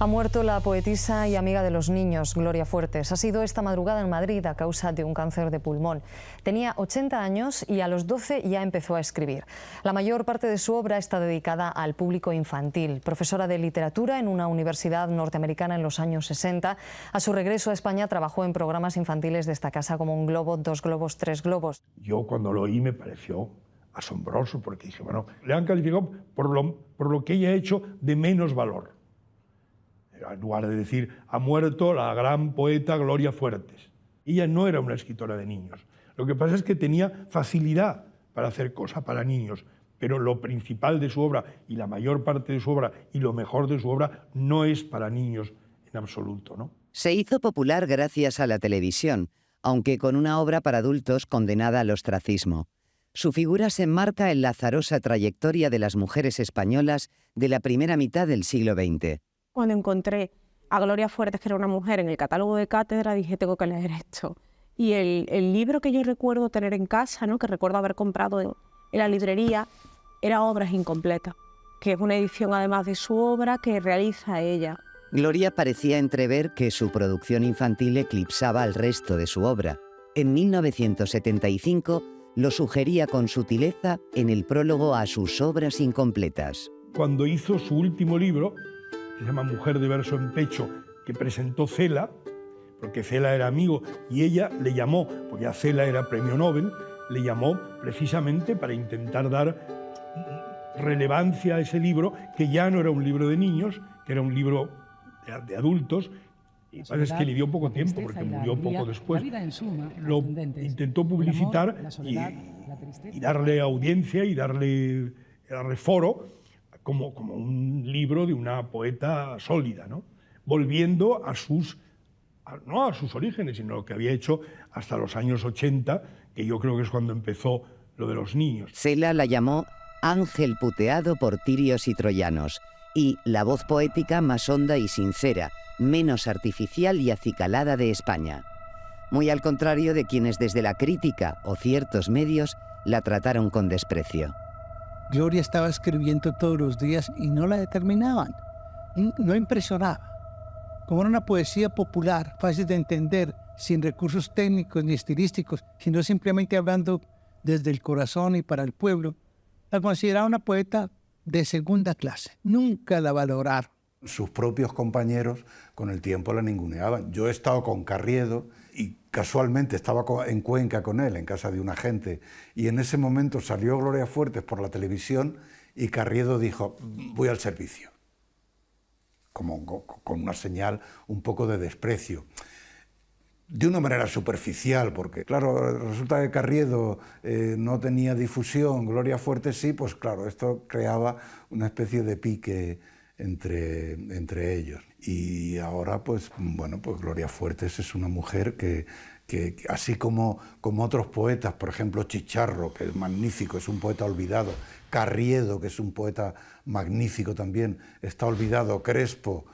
Ha muerto la poetisa y amiga de los niños, Gloria Fuertes. Ha sido esta madrugada en Madrid a causa de un cáncer de pulmón. Tenía 80 años y a los 12 ya empezó a escribir. La mayor parte de su obra está dedicada al público infantil. Profesora de literatura en una universidad norteamericana en los años 60, a su regreso a España trabajó en programas infantiles de esta casa como Un globo, Dos globos, Tres globos. Yo cuando lo oí me pareció asombroso porque dije, bueno, le han calificado por lo que ella ha hecho de menos valor. En lugar de decir, ha muerto la gran poeta Gloria Fuertes. Ella no era una escritora de niños. Lo que pasa es que tenía facilidad para hacer cosas para niños, pero lo principal de su obra y la mayor parte de su obra y lo mejor de su obra no es para niños en absoluto, ¿no? Se hizo popular gracias a la televisión, aunque con una obra para adultos condenada al ostracismo. Su figura se enmarca en la azarosa trayectoria de las mujeres españolas de la primera mitad del siglo XX. Cuando encontré a Gloria Fuertes, que era una mujer, en el catálogo de cátedra, dije, tengo que leer esto. Y el libro que yo recuerdo tener en casa, ¿no?, que recuerdo haber comprado en la librería, era Obras incompletas, que es una edición además de su obra que realiza ella. Gloria parecía entrever que su producción infantil eclipsaba al resto de su obra. En 1975 lo sugería con sutileza en el prólogo a sus Obras incompletas. Cuando hizo su último libro, que se llama Mujer de verso en pecho, que presentó Cela, porque Cela era amigo, y ella le llamó, porque ya Cela era premio Nobel, le llamó precisamente para intentar dar relevancia a ese libro, que ya no era un libro de niños, que era un libro de adultos, y pasa es que le dio poco tiempo, porque murió poco después. Lo intentó publicitar y darle audiencia y darle foro, como un libro de una poeta sólida, ¿no? Volviendo no a sus orígenes, sino lo que había hecho hasta los años 80, que yo creo que es cuando empezó lo de los niños. Cela la llamó ángel puteado por tirios y troyanos, y la voz poética más honda y sincera, menos artificial y acicalada de España. Muy al contrario de quienes desde la crítica o ciertos medios la trataron con desprecio. Gloria estaba escribiendo todos los días y no la determinaban, no impresionaba. Como era una poesía popular, fácil de entender, sin recursos técnicos ni estilísticos, sino simplemente hablando desde el corazón y para el pueblo, la consideraba una poeta de segunda clase. Nunca la valoraron. Sus propios compañeros con el tiempo la ninguneaban. Yo he estado con Carriedo y casualmente estaba en Cuenca con él, en casa de un agente, y en ese momento salió Gloria Fuertes por la televisión y Carriedo dijo, voy al servicio, como con una señal un poco de desprecio. De una manera superficial, porque claro, resulta que Carriedo no tenía difusión, Gloria Fuertes sí, pues claro, esto creaba una especie de pique entre ellos. Y ahora, pues bueno, pues Gloria Fuertes es una mujer que así como otros poetas, por ejemplo Chicharro, que es magnífico, es un poeta olvidado, Carriedo, que es un poeta magnífico también, está olvidado, Crespo,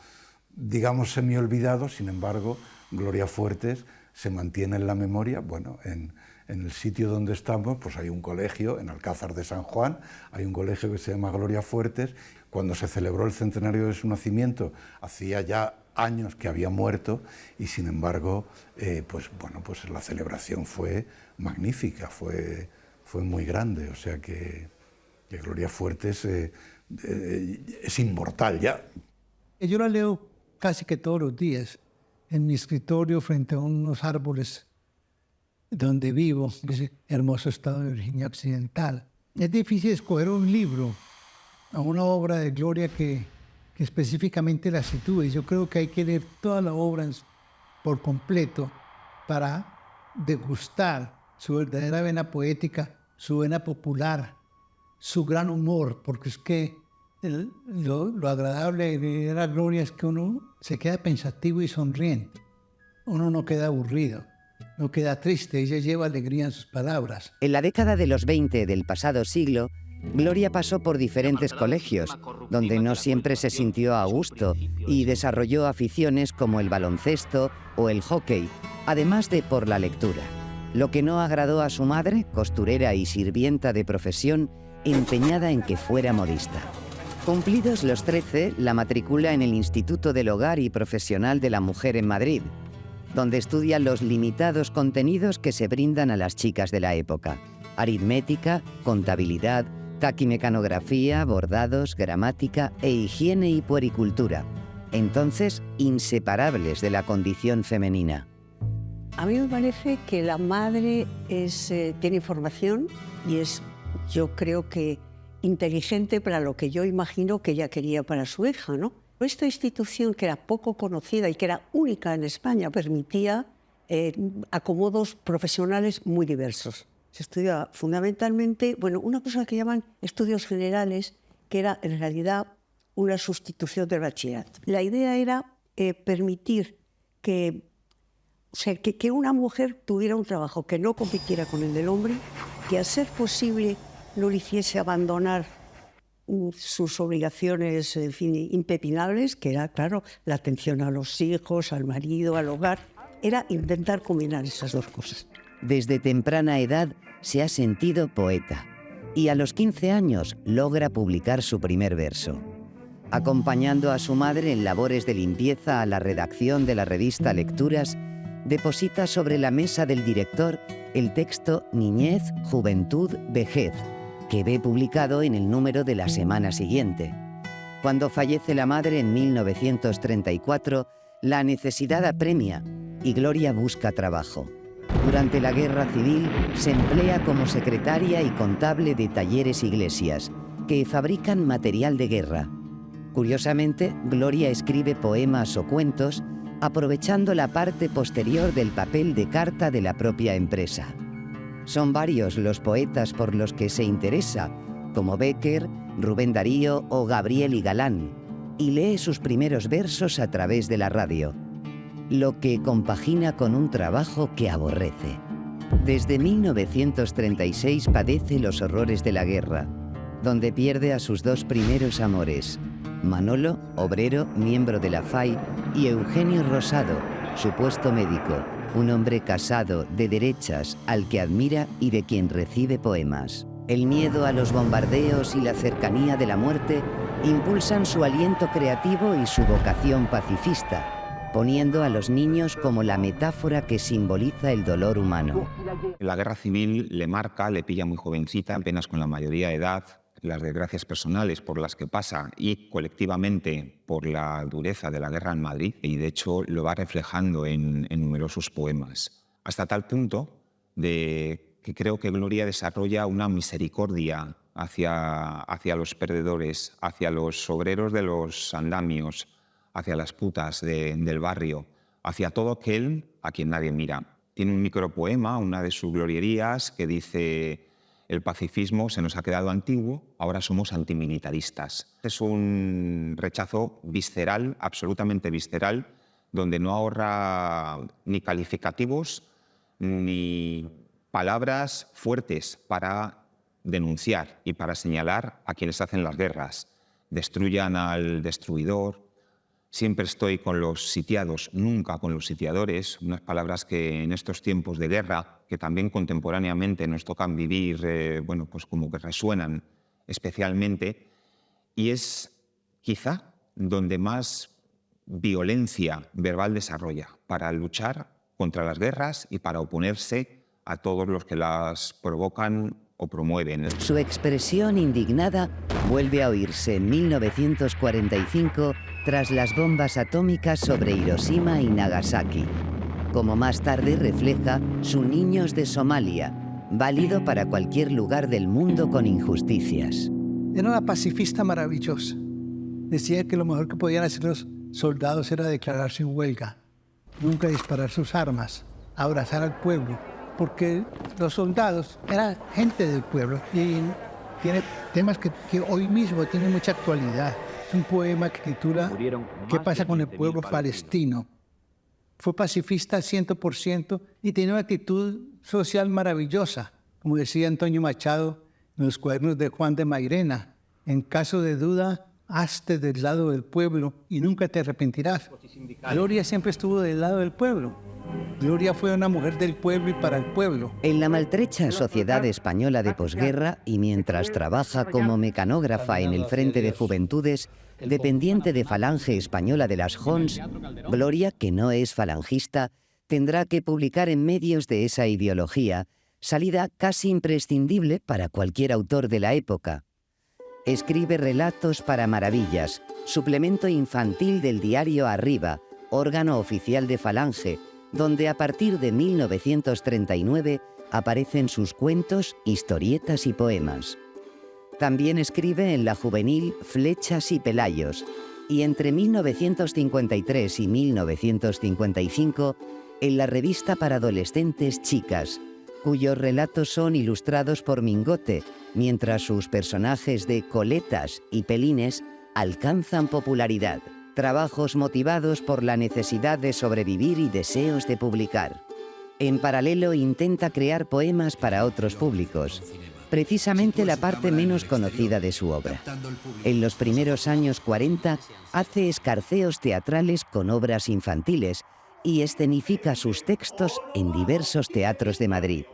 digamos semi-olvidado, sin embargo, Gloria Fuertes se mantiene en la memoria. Bueno, en el sitio donde estamos, pues hay un colegio, en Alcázar de San Juan, hay un colegio que se llama Gloria Fuertes. Cuando se celebró el centenario de su nacimiento, hacía ya años que había muerto y sin embargo, pues la celebración fue magnífica, fue muy grande, o sea que Gloria Fuertes es inmortal ya. Yo la leo casi que todos los días en mi escritorio frente a unos árboles donde vivo, ese hermoso estado de Virginia Occidental. Es difícil escoger un libro o una obra de Gloria que específicamente la sitúe. Yo creo que hay que leer toda la obra por completo para degustar su verdadera vena poética, su vena popular, su gran humor, porque es que lo agradable de leer a Gloria es que uno se queda pensativo y sonriente. Uno no queda aburrido, no queda triste, ella lleva alegría en sus palabras. En la década de los 20 del pasado siglo, Gloria pasó por diferentes colegios, donde no siempre se sintió a gusto y desarrolló aficiones como el baloncesto o el hockey, además de por la lectura. Lo que no agradó a su madre, costurera y sirvienta de profesión, empeñada en que fuera modista. Cumplidos los 13, la matricula en el Instituto del Hogar y Profesional de la Mujer en Madrid, donde estudia los limitados contenidos que se brindan a las chicas de la época: aritmética, contabilidad, taquimecanografía, bordados, gramática e higiene y puericultura, entonces inseparables de la condición femenina. A mí me parece que la madre tiene información y es, yo creo que, inteligente para lo que yo imagino que ella quería para su hija, ¿no? Esta institución, que era poco conocida y que era única en España, permitía acomodos profesionales muy diversos. Se estudiaba fundamentalmente, bueno, una cosa que llaman estudios generales, que era en realidad una sustitución del bachillerato. La idea era permitir que una mujer tuviera un trabajo que no compitiera con el del hombre, que a ser posible no le hiciese abandonar sus obligaciones, en fin, impepinables, que era, claro, la atención a los hijos, al marido, al hogar. Era intentar combinar esas dos cosas. Desde temprana edad se ha sentido poeta y a los 15 años logra publicar su primer verso. Acompañando a su madre en labores de limpieza a la redacción de la revista Lecturas, deposita sobre la mesa del director el texto Niñez, Juventud, Vejez, que ve publicado en el número de la semana siguiente. Cuando fallece la madre en 1934, la necesidad apremia y Gloria busca trabajo. Durante la Guerra Civil se emplea como secretaria y contable de Talleres Iglesias, que fabrican material de guerra. Curiosamente, Gloria escribe poemas o cuentos aprovechando la parte posterior del papel de carta de la propia empresa. Son varios los poetas por los que se interesa, como Bécquer, Rubén Darío o Gabriel y Galán, y lee sus primeros versos a través de la radio, lo que compagina con un trabajo que aborrece. Desde 1936 padece los horrores de la guerra, donde pierde a sus dos primeros amores, Manolo, obrero, miembro de la FAI, y Eugenio Rosado, supuesto médico, un hombre casado, de derechas, al que admira y de quien recibe poemas. El miedo a los bombardeos y la cercanía de la muerte impulsan su aliento creativo y su vocación pacifista, poniendo a los niños como la metáfora que simboliza el dolor humano. La guerra civil le marca, le pilla muy jovencita, apenas con la mayoría de edad, las desgracias personales por las que pasa y colectivamente por la dureza de la guerra en Madrid, y de hecho lo va reflejando en numerosos poemas. Hasta tal punto de que creo que Gloria desarrolla una misericordia hacia los perdedores, hacia los obreros de los andamios, hacia las putas del barrio, hacia todo aquel a quien nadie mira. Tiene un micropoema, una de sus glorierías, que dice: el pacifismo se nos ha quedado antiguo, ahora somos antimilitaristas. Es un rechazo visceral, absolutamente visceral, donde no ahorra ni calificativos ni palabras fuertes para denunciar y para señalar a quienes hacen las guerras. Destruyan al destruidor. Siempre estoy con los sitiados, nunca con los sitiadores, unas palabras que en estos tiempos de guerra, que también contemporáneamente nos tocan vivir, pues como que resuenan especialmente, y es quizá donde más violencia verbal desarrolla para luchar contra las guerras y para oponerse a todos los que las provocan o promueven. Su expresión indignada vuelve a oírse en 1945 tras las bombas atómicas sobre Hiroshima y Nagasaki. Como más tarde refleja su Niños de Somalia, válido para cualquier lugar del mundo con injusticias. Era una pacifista maravillosa. Decía que lo mejor que podían hacer los soldados era declararse en huelga, nunca disparar sus armas, abrazar al pueblo, porque los soldados eran gente del pueblo y tiene temas que hoy mismo tienen mucha actualidad. Es un poema que titula ¿Qué pasa con el pueblo palestino? Fue pacifista 100% y tenía una actitud social maravillosa. Como decía Antonio Machado en los cuadernos de Juan de Mairena, en caso de duda, hazte del lado del pueblo y nunca te arrepentirás. Gloria siempre estuvo del lado del pueblo. Gloria fue una mujer del pueblo y para el pueblo. En la maltrecha sociedad española de posguerra y mientras trabaja como mecanógrafa en el Frente de Juventudes, dependiente de Falange Española de las Jons, Gloria, que no es falangista, tendrá que publicar en medios de esa ideología, salida casi imprescindible para cualquier autor de la época. Escribe Relatos para Maravillas, suplemento infantil del diario Arriba, órgano oficial de Falange, donde a partir de 1939 aparecen sus cuentos, historietas y poemas. También escribe en la juvenil Flechas y Pelayos, y entre 1953 y 1955 en la revista para adolescentes Chicas, cuyos relatos son ilustrados por Mingote, mientras sus personajes de Coletas y Pelines alcanzan popularidad. Trabajos motivados por la necesidad de sobrevivir y deseos de publicar. En paralelo intenta crear poemas para otros públicos, precisamente la parte menos conocida de su obra. En los primeros años 40 hace escarceos teatrales con obras infantiles y escenifica sus textos en diversos teatros de Madrid.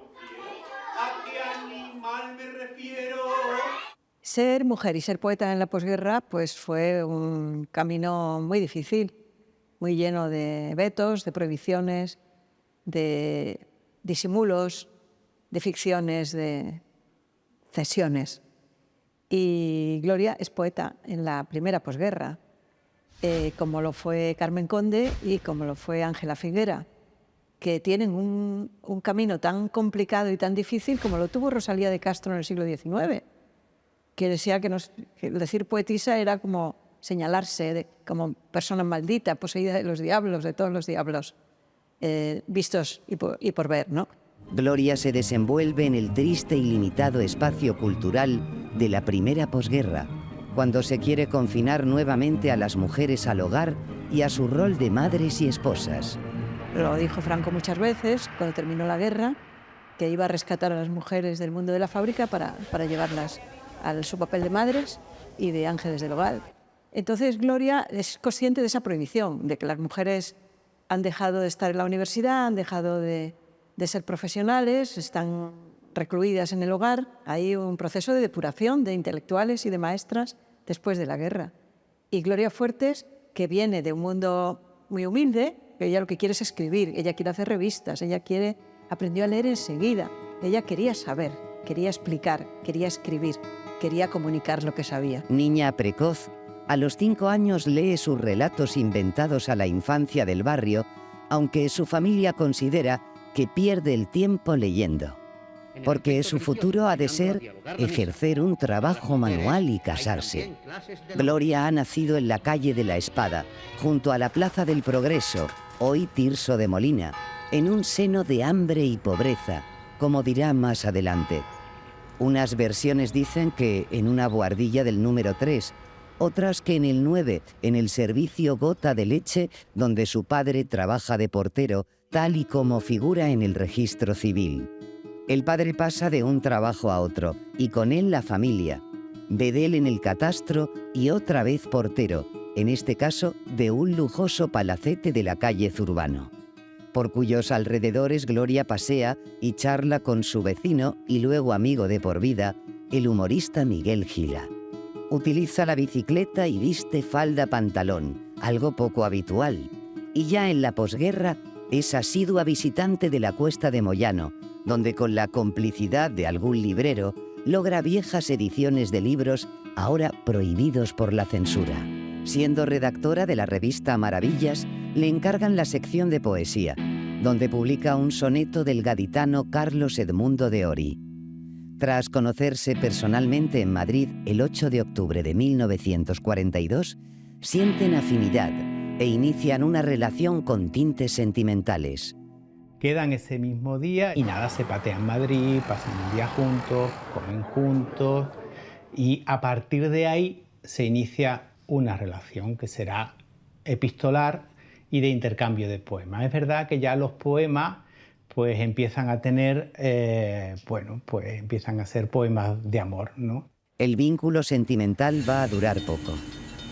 Ser mujer y ser poeta en la posguerra pues fue un camino muy difícil, muy lleno de vetos, de prohibiciones, de disimulos, de ficciones, de cesiones. Y Gloria es poeta en la primera posguerra, como lo fue Carmen Conde y como lo fue Ángela Figuera, que tienen un camino tan complicado y tan difícil como lo tuvo Rosalía de Castro en el siglo XIX. Que decía que decir poetisa era como señalarse como persona maldita, poseída de los diablos, de todos los diablos vistos y por ver, ¿no? Gloria se desenvuelve en el triste y limitado espacio cultural de la primera posguerra, cuando se quiere confinar nuevamente a las mujeres al hogar y a su rol de madres y esposas. Lo dijo Franco muchas veces, cuando terminó la guerra, que iba a rescatar a las mujeres del mundo de la fábrica para llevarlas a su papel de madres y de ángeles del hogar. Entonces Gloria es consciente de esa prohibición, de que las mujeres han dejado de estar en la universidad, han dejado de ser profesionales, están recluidas en el hogar. Hay un proceso de depuración de intelectuales y de maestras después de la guerra. Y Gloria Fuertes, que viene de un mundo muy humilde, que ella lo que quiere es escribir, ella quiere hacer revistas, aprendió a leer enseguida, ella quería saber, quería explicar, quería escribir, quería comunicar lo que sabía. Niña precoz, a los 5 años lee sus relatos inventados a la infancia del barrio, aunque su familia considera que pierde el tiempo leyendo, porque su futuro ha de ser ejercer un trabajo manual y casarse. Gloria ha nacido en la calle de la Espada, junto a la Plaza del Progreso, hoy Tirso de Molina, en un seno de hambre y pobreza, como dirá más adelante. Unas versiones dicen que en una buhardilla del número 3, otras que en el 9, en el servicio Gota de Leche, donde su padre trabaja de portero, tal y como figura en el registro civil. El padre pasa de un trabajo a otro, y con él la familia. Bedel en el catastro y otra vez portero, en este caso de un lujoso palacete de la calle Zurbano, por cuyos alrededores Gloria pasea y charla con su vecino y luego amigo de por vida, el humorista Miguel Gila. Utiliza la bicicleta y viste falda-pantalón, algo poco habitual, y ya en la posguerra es asidua visitante de la Cuesta de Moyano, donde con la complicidad de algún librero logra viejas ediciones de libros ahora prohibidos por la censura. Siendo redactora de la revista Maravillas, le encargan la sección de poesía, donde publica un soneto del gaditano Carlos Edmundo de Ory. Tras conocerse personalmente en Madrid el 8 de octubre de 1942, sienten afinidad e inician una relación con tintes sentimentales. Quedan ese mismo día y nada, se patean en Madrid, pasan un día juntos, comen juntos y a partir de ahí se inicia una relación que será epistolar y de intercambio de poemas. Es verdad que ya los poemas pues empiezan a tener, empiezan a ser poemas de amor, ¿no? El vínculo sentimental va a durar poco.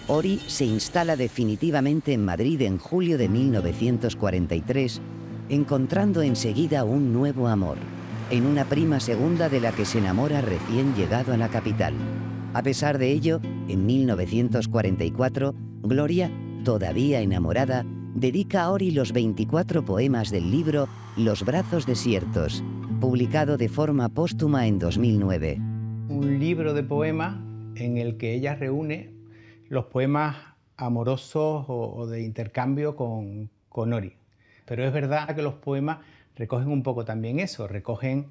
Ory se instala definitivamente en Madrid en julio de 1943, encontrando enseguida un nuevo amor, en una prima segunda de la que se enamora recién llegado a la capital. A pesar de ello, en 1944, Gloria, todavía enamorada, dedica a Ori los 24 poemas del libro Los brazos desiertos, publicado de forma póstuma en 2009. Un libro de poemas en el que ella reúne los poemas amorosos o de intercambio con Ori. Pero es verdad que los poemas recogen un poco también eso, recogen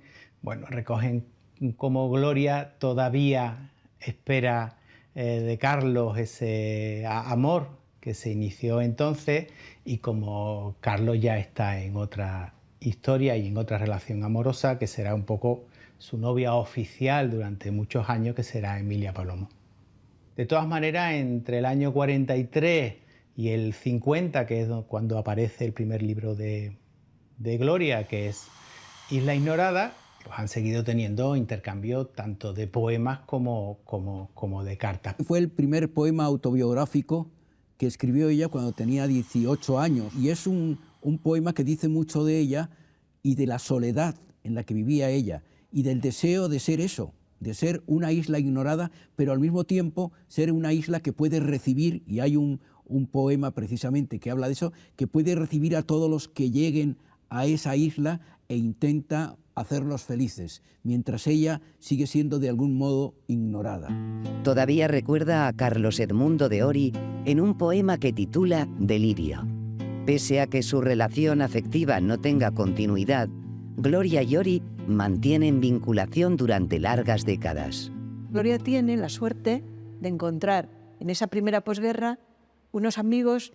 cómo Gloria todavía espera de Carlos ese amor que se inició entonces, y como Carlos ya está en otra historia y en otra relación amorosa que será un poco su novia oficial durante muchos años, que será Emilia Palomo. De todas maneras, entre el año 43 y el 50, que es cuando aparece el primer libro de Gloria, que es Isla Ignorada, pues han seguido teniendo intercambio tanto de poemas como de cartas. Fue el primer poema autobiográfico que escribió ella cuando tenía 18 años, y es un poema que dice mucho de ella y de la soledad en la que vivía ella, y del deseo de ser eso, de ser una isla ignorada, pero al mismo tiempo ser una isla que puede recibir, y hay un poema precisamente que habla de eso, que puede recibir a todos los que lleguen a esa isla e intenta hacerlos felices, mientras ella sigue siendo de algún modo ignorada. Todavía recuerda a Carlos Edmundo de Ori en un poema que titula Delirio. Pese a que su relación afectiva no tenga continuidad, Gloria y Ori mantienen vinculación durante largas décadas. Gloria tiene la suerte de encontrar en esa primera posguerra unos amigos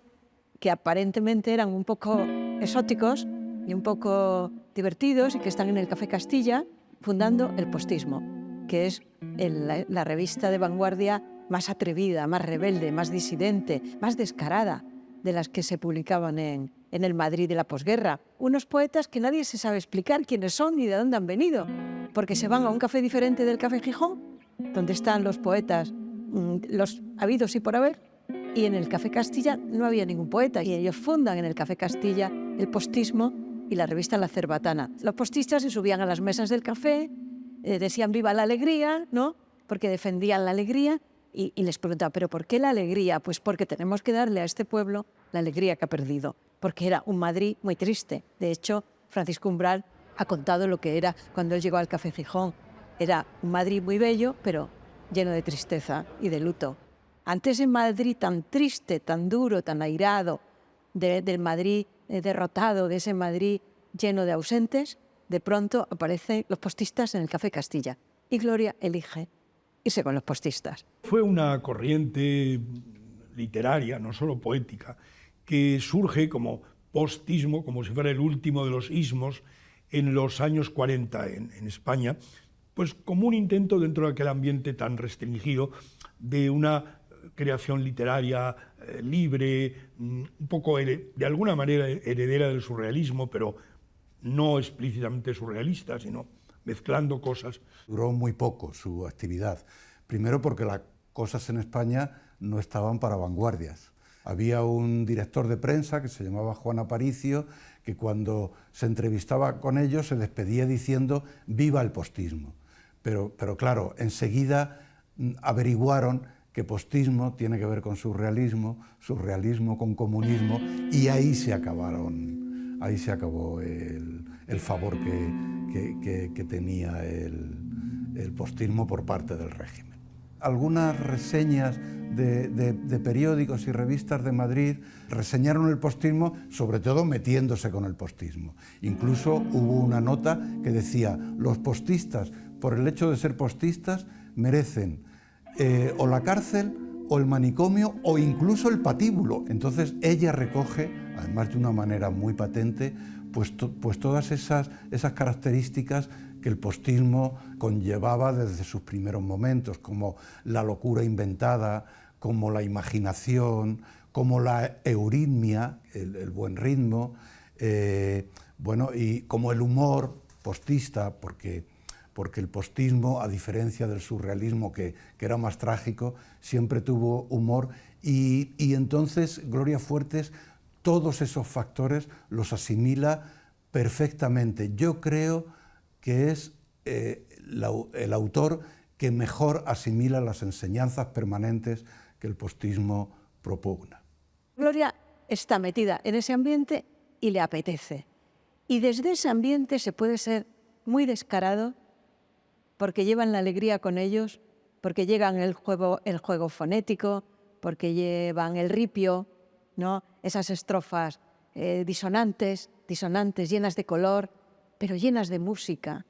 que aparentemente eran un poco exóticos y un poco divertidos, y que están en el Café Castilla fundando el postismo, que es la revista de vanguardia más atrevida, más rebelde, más disidente, más descarada de las que se publicaban en el Madrid de la posguerra. Unos poetas que nadie se sabe explicar quiénes son ni de dónde han venido, porque se van a un café diferente del Café Gijón, donde están los poetas, los habidos y por haber, y en el Café Castilla no había ningún poeta, y ellos fundan en el Café Castilla el postismo y la revista La Cerbatana. Los postistas se subían a las mesas del café, decían viva la alegría, ¿no? Porque defendían la alegría, y les preguntaba, ¿pero por qué la alegría? Pues porque tenemos que darle a este pueblo la alegría que ha perdido, porque era un Madrid muy triste. De hecho, Francisco Umbral ha contado lo que era cuando él llegó al Café Gijón. Era un Madrid muy bello, pero lleno de tristeza y de luto. Ante ese Madrid tan triste, tan duro, tan airado, del Madrid derrotado, de ese Madrid lleno de ausentes, de pronto aparecen los postistas en el Café Castilla, y Gloria elige irse con los postistas. Fue una corriente literaria, no solo poética, que surge como postismo, como si fuera el último de los ismos, en los años 40 en España, pues como un intento dentro de aquel ambiente tan restringido de una creación literaria libre, un poco de alguna manera heredera del surrealismo, pero no explícitamente surrealista, sino mezclando cosas. Duró muy poco su actividad, primero porque las cosas en España no estaban para vanguardias. Había un director de prensa que se llamaba Juan Aparicio, que cuando se entrevistaba con ellos se despedía diciendo viva el postismo. Pero claro, enseguida averiguaron que postismo tiene que ver con surrealismo, surrealismo con comunismo, y ahí se acabó el favor que tenía el postismo por parte del régimen. Algunas reseñas de periódicos y revistas de Madrid reseñaron el postismo, sobre todo metiéndose con el postismo. Incluso hubo una nota que decía: los postistas, por el hecho de ser postistas, merecen o la cárcel, o el manicomio, o incluso el patíbulo. Entonces ella recoge, además de una manera muy patente, pues todas esas características que el postismo conllevaba desde sus primeros momentos, como la locura inventada, como la imaginación, como la euritmia, el buen ritmo, y como el humor postista, porque el postismo, a diferencia del surrealismo, que era más trágico, siempre tuvo humor, y entonces Gloria Fuertes todos esos factores los asimila perfectamente. Yo creo que es el autor que mejor asimila las enseñanzas permanentes que el postismo propugna. Gloria está metida en ese ambiente y le apetece. Y desde ese ambiente se puede ser muy descarado porque llevan la alegría con ellos, porque llevan el juego fonético, porque llevan el ripio, ¿no? Esas estrofas disonantes, llenas de color, pero llenas de música,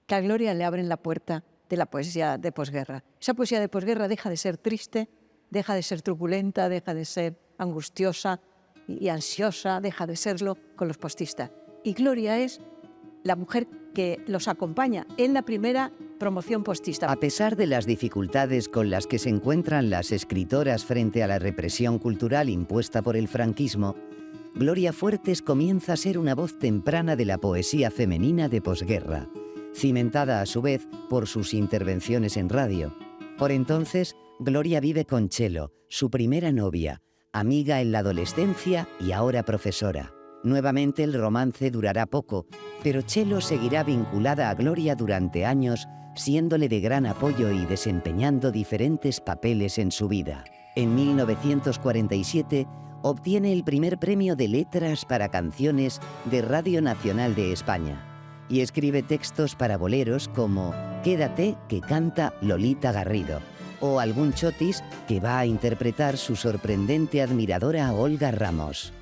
que a Gloria le abren la puerta de la poesía de posguerra. Esa poesía de posguerra deja de ser triste, deja de ser truculenta, deja de ser angustiosa y ansiosa, deja de serlo con los postistas. Y Gloria es la mujer que los acompaña en la primera promoción postista. A pesar de las dificultades con las que se encuentran las escritoras frente a la represión cultural impuesta por el franquismo, Gloria Fuertes comienza a ser una voz temprana de la poesía femenina de posguerra, cimentada a su vez por sus intervenciones en radio. Por entonces, Gloria vive con Chelo, su primera novia, amiga en la adolescencia y ahora profesora. Nuevamente el romance durará poco, pero Chelo seguirá vinculada a Gloria durante años, siéndole de gran apoyo y desempeñando diferentes papeles en su vida. En 1947 obtiene el primer premio de letras para canciones de Radio Nacional de España y escribe textos para boleros como Quédate, que canta Lolita Garrido, o algún chotis que va a interpretar su sorprendente admiradora Olga Ramos.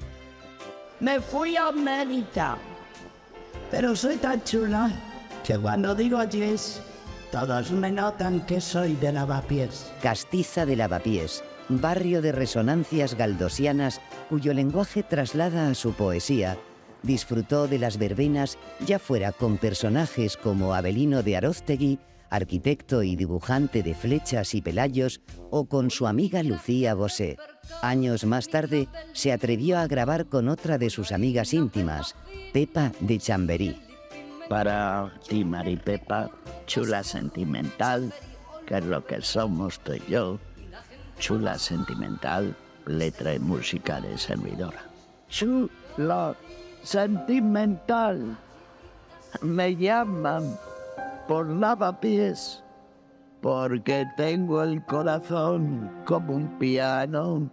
Me fui a Mérida, pero soy tan chula que cuando digo yes, todos me notan que soy de Lavapiés. Castiza de Lavapiés, barrio de resonancias galdosianas cuyo lenguaje traslada a su poesía, disfrutó de las verbenas ya fuera con personajes como Avelino de Aróstegui, arquitecto y dibujante de flechas y pelayos, o con su amiga Lucía Bosé. Años más tarde, se atrevió a grabar con otra de sus amigas íntimas, Pepa de Chamberí. Para ti, Mari Pepa, chula sentimental, que es lo que somos tú y yo, chula sentimental, letra y música de servidora. Chula sentimental, me llaman por Lavapiés, porque tengo el corazón como un piano.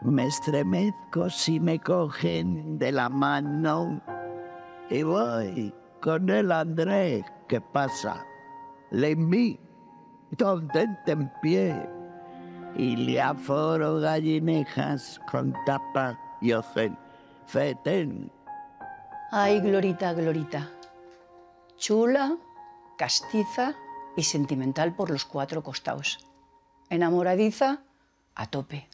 Me estremezco si me cogen de la mano y voy con el Andrés. ¿Qué pasa? Le invito en pie y le aforo gallinejas con tapa y fetén. Ay, Glorita, Glorita, chula, castiza y sentimental por los cuatro costados. Enamoradiza a tope.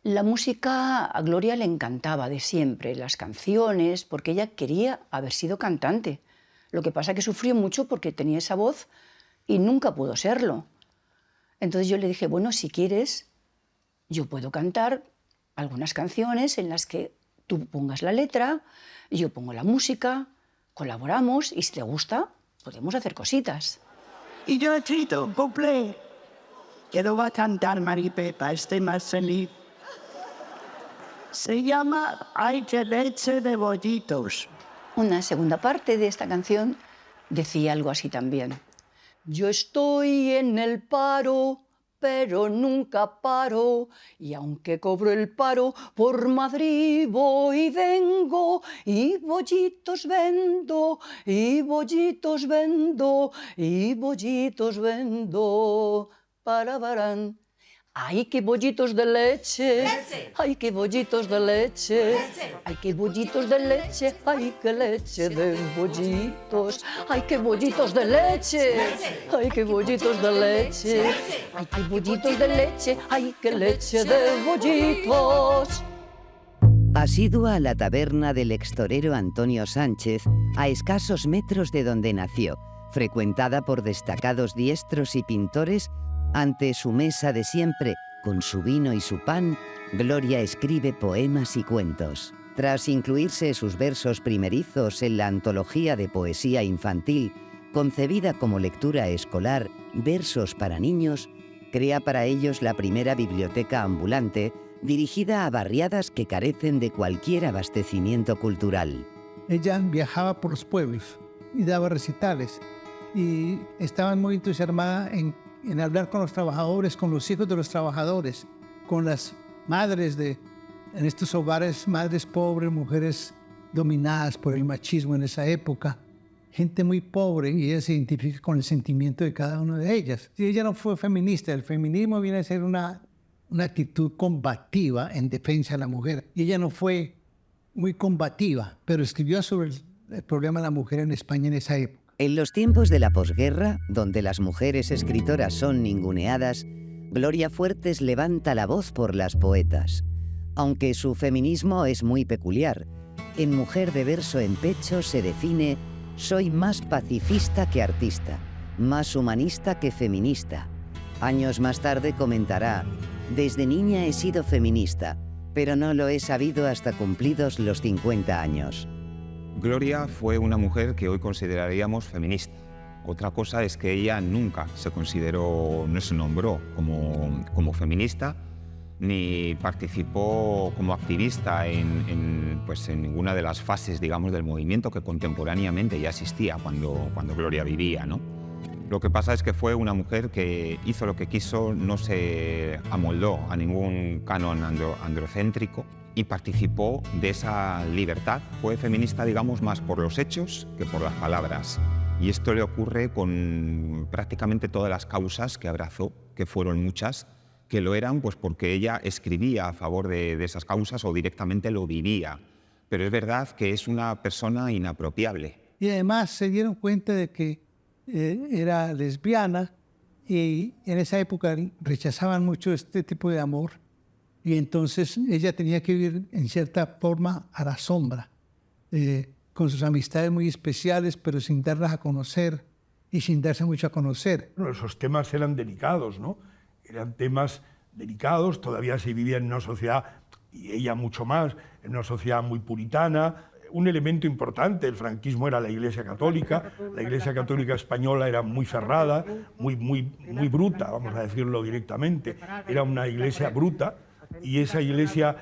La música a Gloria le encantaba de siempre, las canciones, porque ella quería haber sido cantante. Lo que pasa es que sufrió mucho porque tenía esa voz y nunca pudo serlo. Entonces yo le dije, bueno, si quieres, yo puedo cantar algunas canciones en las que tú pongas la letra, yo pongo la música, colaboramos y si te gusta, podemos hacer cositas. Y yo he escrito un couplé que lo va a cantar Mari Pepa, estoy más feliz. Se llama Ay, que leche de bollitos. Una segunda parte de esta canción decía algo así también. Yo estoy en el paro, pero nunca paro, y aunque cobro el paro, por Madrid voy y vengo, y bollitos vendo, y bollitos vendo, y bollitos vendo, para barán. ¡Ay, qué bollitos de leche! ¡Ay, qué bollitos de leche! ¡Ay, qué bollitos de leche! ¡Ay, qué leche de bollitos! ¡Ay, qué bollitos de leche! ¡Ay, qué bollitos de leche! ¡Ay, qué bollitos de leche! ¡Ay, qué leche de bollitos! Asidua a la taberna del extorero Antonio Sánchez, a escasos metros de donde nació, frecuentada por destacados diestros y pintores. Ante su mesa de siempre, con su vino y su pan, Gloria escribe poemas y cuentos. Tras incluirse sus versos primerizos en la antología de poesía infantil, concebida como lectura escolar, Versos para niños, crea para ellos la primera biblioteca ambulante dirigida a barriadas que carecen de cualquier abastecimiento cultural. ella viajaba por los pueblos y daba recitales. Y estaba muy entusiasmada en hablar con los trabajadores, con los hijos de los trabajadores, con las madres en estos hogares, madres pobres, mujeres dominadas por el machismo en esa época, gente muy pobre, y ella se identifica con el sentimiento de cada una de ellas. Y ella no fue feminista, el feminismo viene a ser una actitud combativa en defensa de la mujer. Y ella no fue muy combativa, pero escribió sobre el problema de la mujer en España en esa época. En los tiempos de la posguerra, donde las mujeres escritoras son ninguneadas, Gloria Fuertes levanta la voz por las poetas. Aunque su feminismo es muy peculiar, en Mujer de verso en pecho se define: soy más pacifista que artista, más humanista que feminista. Años más tarde comentará: desde niña he sido feminista, pero no lo he sabido hasta cumplidos los 50 años. Gloria fue una mujer que hoy consideraríamos feminista. Otra cosa es que ella nunca se consideró, no se nombró como feminista, ni participó como activista en ninguna de las fases, digamos, del movimiento que contemporáneamente ya existía cuando Gloria vivía, ¿no? Lo que pasa es que fue una mujer que hizo lo que quiso, no se amoldó a ningún canon androcéntrico y participó de esa libertad. Fue feminista, digamos, más por los hechos que por las palabras. Y esto le ocurre con prácticamente todas las causas que abrazó, que fueron muchas, que lo eran pues porque ella escribía a favor de esas causas o directamente lo vivía. Pero es verdad que es una persona inapropiable. Y además se dieron cuenta de que era lesbiana, y en esa época rechazaban mucho este tipo de amor, y entonces ella tenía que vivir en cierta forma a la sombra, con sus amistades muy especiales, pero sin darlas a conocer y sin darse mucho a conocer. Bueno, esos temas eran delicados, ¿no? Eran temas delicados, todavía se vivía en una sociedad, y ella mucho más, en una sociedad muy puritana. Un elemento importante del franquismo era la Iglesia Católica. La Iglesia Católica española era muy cerrada, muy bruta, vamos a decirlo directamente. Era una iglesia bruta, y esa iglesia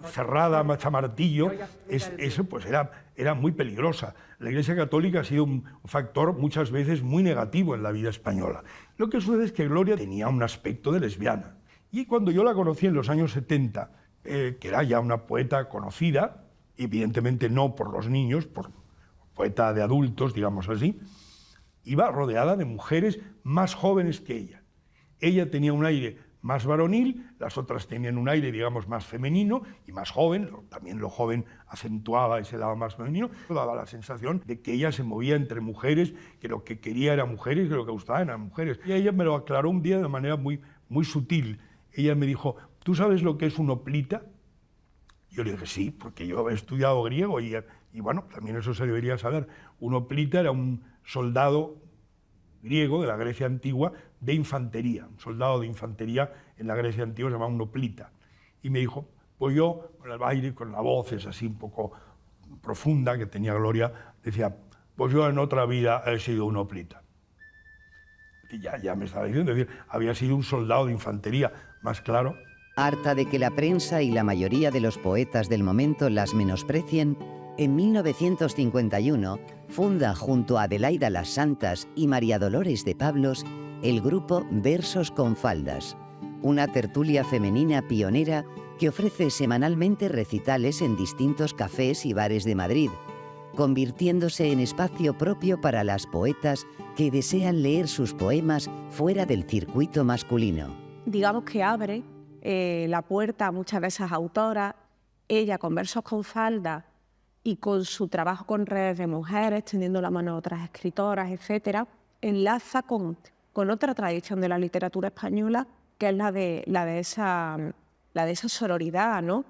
cerrada, machamartillo, eso pues era muy peligrosa. La Iglesia Católica ha sido un factor muchas veces muy negativo en la vida española. Lo que sucede es que Gloria tenía un aspecto de lesbiana. Y cuando yo la conocí en los años 70, que era ya una poeta conocida, evidentemente no por los niños, por poeta de adultos, digamos así, iba rodeada de mujeres más jóvenes que ella. Ella tenía un aire más varonil, las otras tenían un aire, digamos, más femenino y más joven. También lo joven acentuaba ese lado más femenino. Daba la sensación de que ella se movía entre mujeres, que lo que quería era mujeres, que lo que gustaba eran mujeres. Y ella me lo aclaró un día de manera muy sutil. Ella me dijo: ¿tú sabes lo que es un hoplita? Yo le dije: sí, porque yo he estudiado griego y bueno, también eso se debería saber. Un hoplita era un soldado griego de la Grecia antigua de infantería. Un soldado de infantería en la Grecia antigua se llamaba un hoplita. Y me dijo, pues yo, con el aire, con la voz es así un poco profunda que tenía Gloria, decía, pues yo en otra vida he sido un hoplita. Y ya me estaba diciendo, es decir, había sido un soldado de infantería, más claro. Harta de que la prensa y la mayoría de los poetas del momento las menosprecien, en 1951 funda junto a Adelaida Las Santas y María Dolores de Pablos el grupo Versos con Faldas, una tertulia femenina pionera que ofrece semanalmente recitales en distintos cafés y bares de Madrid, convirtiéndose en espacio propio para las poetas que desean leer sus poemas fuera del circuito masculino. Digamos que abre la puerta a muchas de esas autoras. Ella, con Versos con Faldas y con su trabajo con redes de mujeres, tendiendo la mano a otras escritoras, etcétera, enlaza con otra tradición de la literatura española, que es la de esa sororidad, ¿no?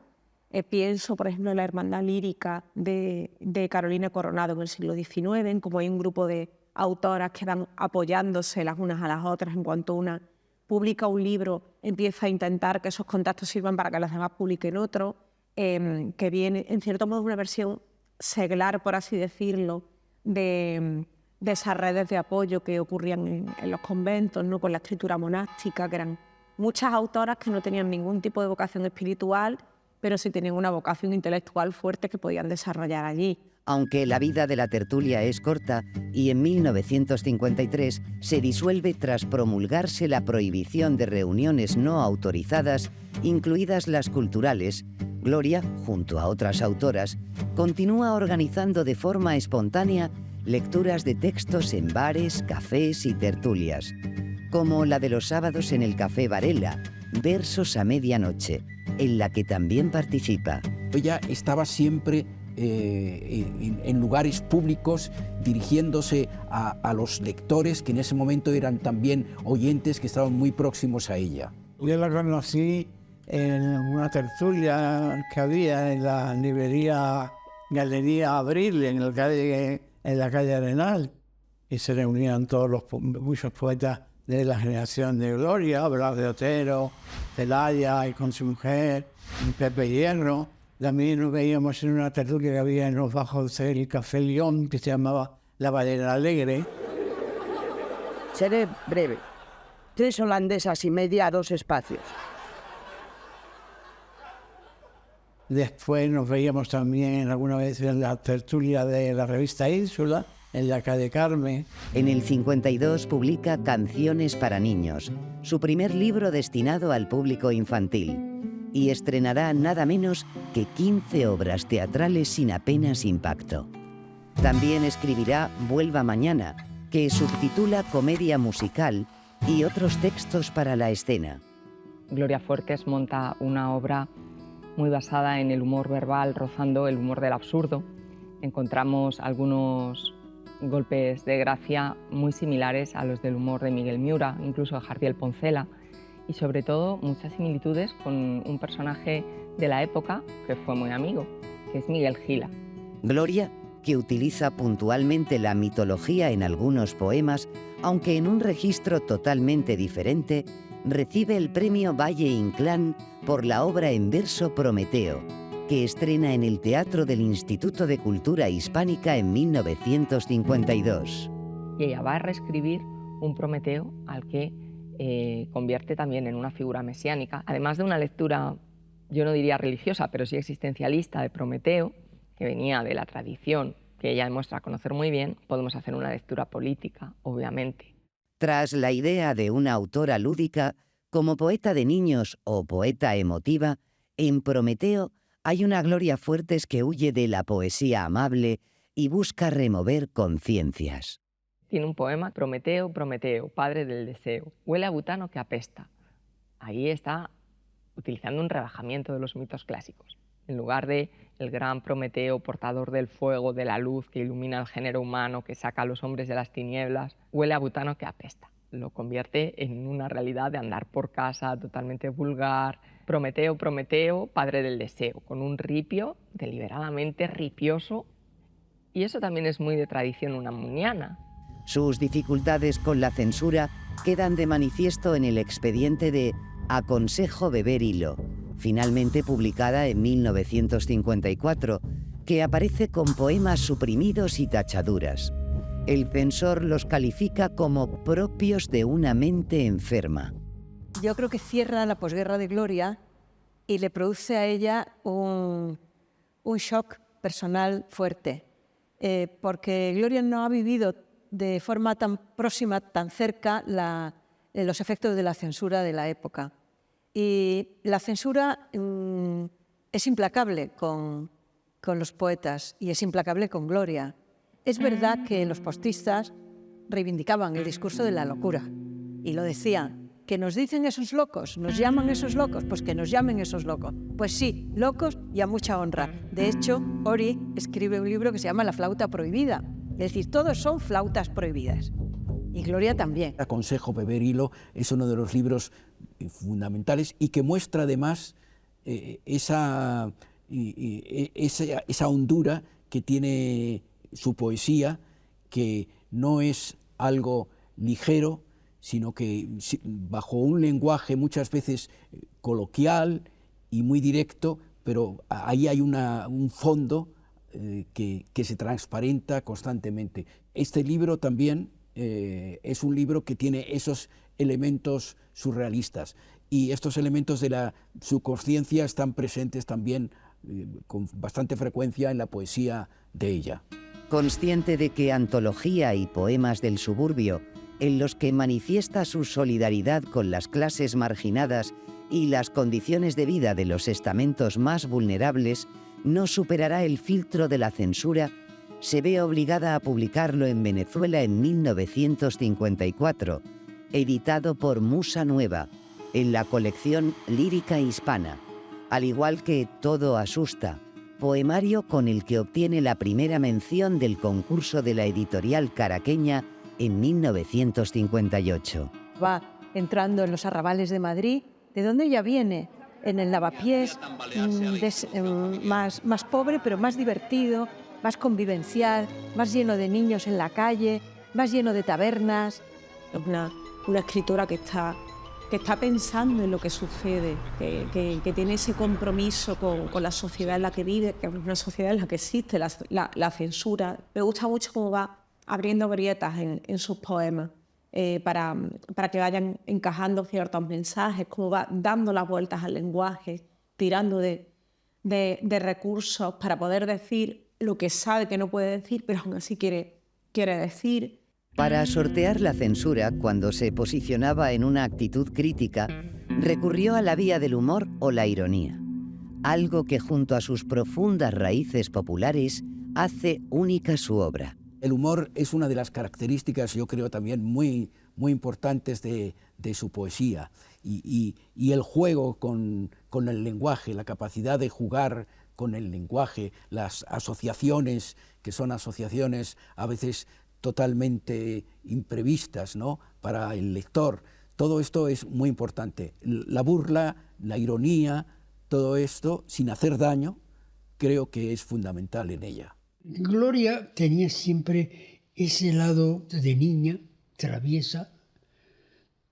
Pienso, por ejemplo, en la Hermandad Lírica de Carolina Coronado en el siglo XIX, en cómo hay un grupo de autoras que van apoyándose las unas a las otras. En cuanto una publica un libro, empieza a intentar que esos contactos sirvan para que las demás publiquen otro, que viene, en cierto modo, una versión seglar, por así decirlo, de esas redes de apoyo que ocurrían en los conventos, ¿no? Con la escritura monástica, que eran muchas autoras que no tenían ningún tipo de vocación espiritual pero sí tenían una vocación intelectual fuerte que podían desarrollar allí. Aunque la vida de la tertulia es corta y en 1953 se disuelve tras promulgarse la prohibición de reuniones no autorizadas, incluidas las culturales, Gloria, junto a otras autoras, continúa organizando de forma espontánea lecturas de textos en bares, cafés y tertulias, como la de los sábados en el Café Varela, Versos a Medianoche, en la que también participa. Ella estaba siempre en lugares públicos dirigiéndose a los lectores que en ese momento eran también oyentes que estaban muy próximos a ella. Yo la conocí en una tertulia que había en la librería Galería Abril, en la calle Arenal, y se reunían muchos poetas de la generación de Gloria, Blas de Otero, Celaya y con su mujer, Pepe Hierro. También nos veíamos en una tertulia que había en los bajos del Café León, que se llamaba La Valera Alegre. Seré breve. 3 holandesas y media a 2 espacios. Después nos veíamos también alguna vez en la tertulia de la revista Ínsula, en la calle Carmen. En el 52 publica Canciones para niños, su primer libro destinado al público infantil, y estrenará nada menos que 15 obras teatrales sin apenas impacto. También escribirá Vuelva mañana, que subtitula Comedia musical, y otros textos para la escena. Gloria Fuertes monta una obra muy basada en el humor verbal, rozando el humor del absurdo. Encontramos algunos golpes de gracia muy similares a los del humor de Miguel Miura, incluso de Jardiel Poncela, y sobre todo muchas similitudes con un personaje de la época que fue muy amigo, que es Miguel Gila. Gloria, que utiliza puntualmente la mitología en algunos poemas, aunque en un registro totalmente diferente, recibe el premio Valle Inclán por la obra en verso Prometeo, que estrena en el Teatro del Instituto de Cultura Hispánica en 1952. Y ella va a reescribir un Prometeo al que convierte también en una figura mesiánica, además de una lectura, yo no diría religiosa, pero sí existencialista de Prometeo, que venía de la tradición que ella demuestra conocer muy bien. Podemos hacer una lectura política, obviamente. Tras la idea de una autora lúdica, como poeta de niños o poeta emotiva, en Prometeo hay una Gloria Fuertes que huye de la poesía amable y busca remover conciencias. Tiene un poema, Prometeo, Prometeo, padre del deseo, huele a butano que apesta. Ahí está utilizando un rebajamiento de los mitos clásicos. En lugar de el gran Prometeo, portador del fuego, de la luz que ilumina el género humano, que saca a los hombres de las tinieblas, huele a butano que apesta. Lo convierte en una realidad de andar por casa totalmente vulgar. Prometeo, Prometeo, padre del deseo, con un ripio deliberadamente ripioso. Y eso también es muy de tradición unamuniana. Sus dificultades con la censura quedan de manifiesto en el expediente de Aconsejo beber hilo, finalmente publicada en 1954, que aparece con poemas suprimidos y tachaduras. El censor los califica como propios de una mente enferma. Yo creo que cierra la posguerra de Gloria y le produce a ella un shock personal fuerte, porque Gloria no ha vivido de forma tan próxima, tan cerca, los efectos de la censura de la época. Y la censura es implacable con los poetas y es implacable con Gloria. Es verdad que los postistas reivindicaban el discurso de la locura y lo decían, que nos dicen esos locos, nos llaman esos locos, pues que nos llamen esos locos. Pues sí, locos y a mucha honra. De hecho, Ori escribe un libro que se llama La flauta prohibida. Es decir, todos son flautas prohibidas. Y Gloria también. Aconsejo beber hilo es uno de los libros fundamentales y que muestra además esa hondura que tiene su poesía, que no es algo ligero, sino que bajo un lenguaje muchas veces coloquial y muy directo, pero ahí hay un fondo que se transparenta constantemente. Este libro también es un libro que tiene esos elementos surrealistas y estos elementos de la subconsciencia están presentes también con bastante frecuencia en la poesía de ella. Consciente de que antología y poemas del suburbio, en los que manifiesta su solidaridad con las clases marginadas y las condiciones de vida de los estamentos más vulnerables, no superará el filtro de la censura, se ve obligada a publicarlo en Venezuela en 1954, editado por Musa Nueva, en la colección Lírica Hispana, al igual que Todo asusta, poemario con el que obtiene la primera mención del concurso de la editorial caraqueña en 1958. Va entrando en los arrabales de Madrid, de donde ella viene, en el Lavapiés, más pobre pero más divertido, más convivencial, más lleno de niños en la calle, más lleno de tabernas. Una escritora que está pensando en lo que sucede, que tiene ese compromiso con la sociedad en la que vive, que es una sociedad en la que existe la censura. Me gusta mucho cómo va abriendo grietas en sus poemas para que vayan encajando ciertos mensajes, cómo va dando las vueltas al lenguaje, tirando de recursos para poder decir lo que sabe que no puede decir, pero aún así quiere decir. Para sortear la censura, cuando se posicionaba en una actitud crítica, recurrió a la vía del humor o la ironía, algo que junto a sus profundas raíces populares hace única su obra. El humor es una de las características, yo creo, también muy importantes de su poesía. Y el juego con el lenguaje, la capacidad de jugar con el lenguaje, las asociaciones, que son asociaciones a veces totalmente imprevistas, ¿no?, para el lector. Todo esto es muy importante. La burla, la ironía, todo esto, sin hacer daño, creo que es fundamental en ella. Gloria tenía siempre ese lado de niña, traviesa,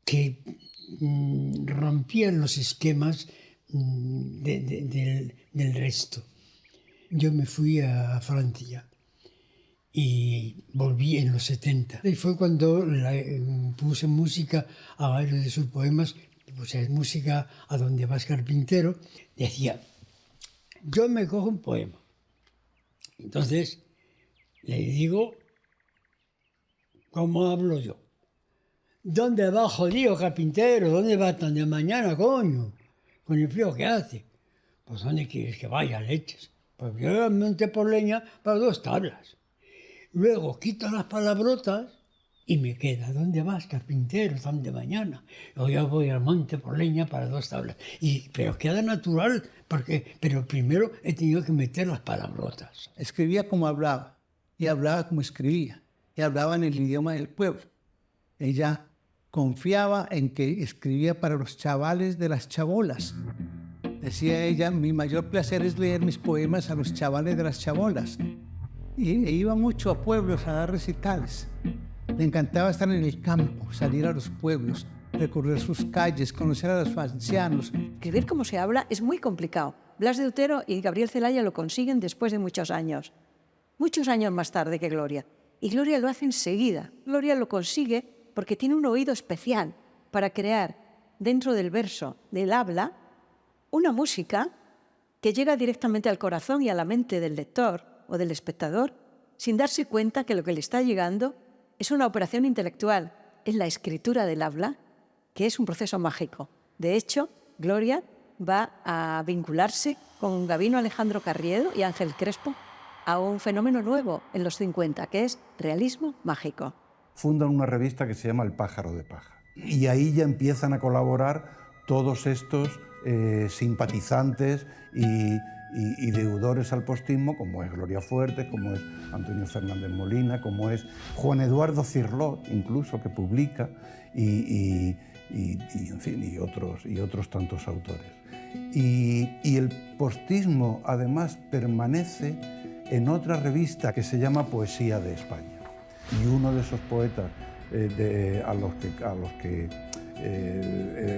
que rompía los esquemas del resto. Yo me fui a Francia y volví en los 70. Y fue cuando puse música a varios de sus poemas, puse música a Donde vas carpintero. Decía, yo me cojo un poema. Entonces le digo, ¿cómo hablo yo? ¿Dónde va, jodido carpintero? ¿Dónde va tan de mañana, coño? Con el frío que hace. Pues ¿dónde quieres que vaya, leches? Pues yo me monté por leña para 2 tablas. Luego quito las palabrotas y me queda, ¿dónde vas, carpintero, tan de mañana? Yo voy al monte por leña para 2 tablas. Pero queda natural, pero primero he tenido que meter las palabrotas. Escribía como hablaba, y hablaba como escribía, y hablaba en el idioma del pueblo. Ella confiaba en que escribía para los chavales de las chabolas. Decía ella, mi mayor placer es leer mis poemas a los chavales de las chabolas. Y iba mucho a pueblos a dar recitales. Le encantaba estar en el campo, salir a los pueblos, recorrer sus calles, conocer a los ancianos. Escribir como se habla es muy complicado. Blas de Otero y Gabriel Celaya lo consiguen después de muchos años más tarde que Gloria. Y Gloria lo hace enseguida. Gloria lo consigue porque tiene un oído especial para crear dentro del verso, del habla, una música que llega directamente al corazón y a la mente del lector o del espectador sin darse cuenta que lo que le está llegando es una operación intelectual, es la escritura del habla, que es un proceso mágico. De hecho, Gloria va a vincularse con Gabino Alejandro Carriedo y Ángel Crespo a un fenómeno nuevo en los 50, que es realismo mágico. Fundan una revista que se llama El Pájaro de Paja. Y ahí ya empiezan a colaborar todos estos simpatizantes y deudores al postismo, como es Gloria Fuertes, como es Antonio Fernández Molina, como es Juan Eduardo Cirlot, incluso, que publica, y en fin, y otros tantos autores. Y el postismo, además, permanece en otra revista que se llama Poesía de España. Y uno de esos poetas a los que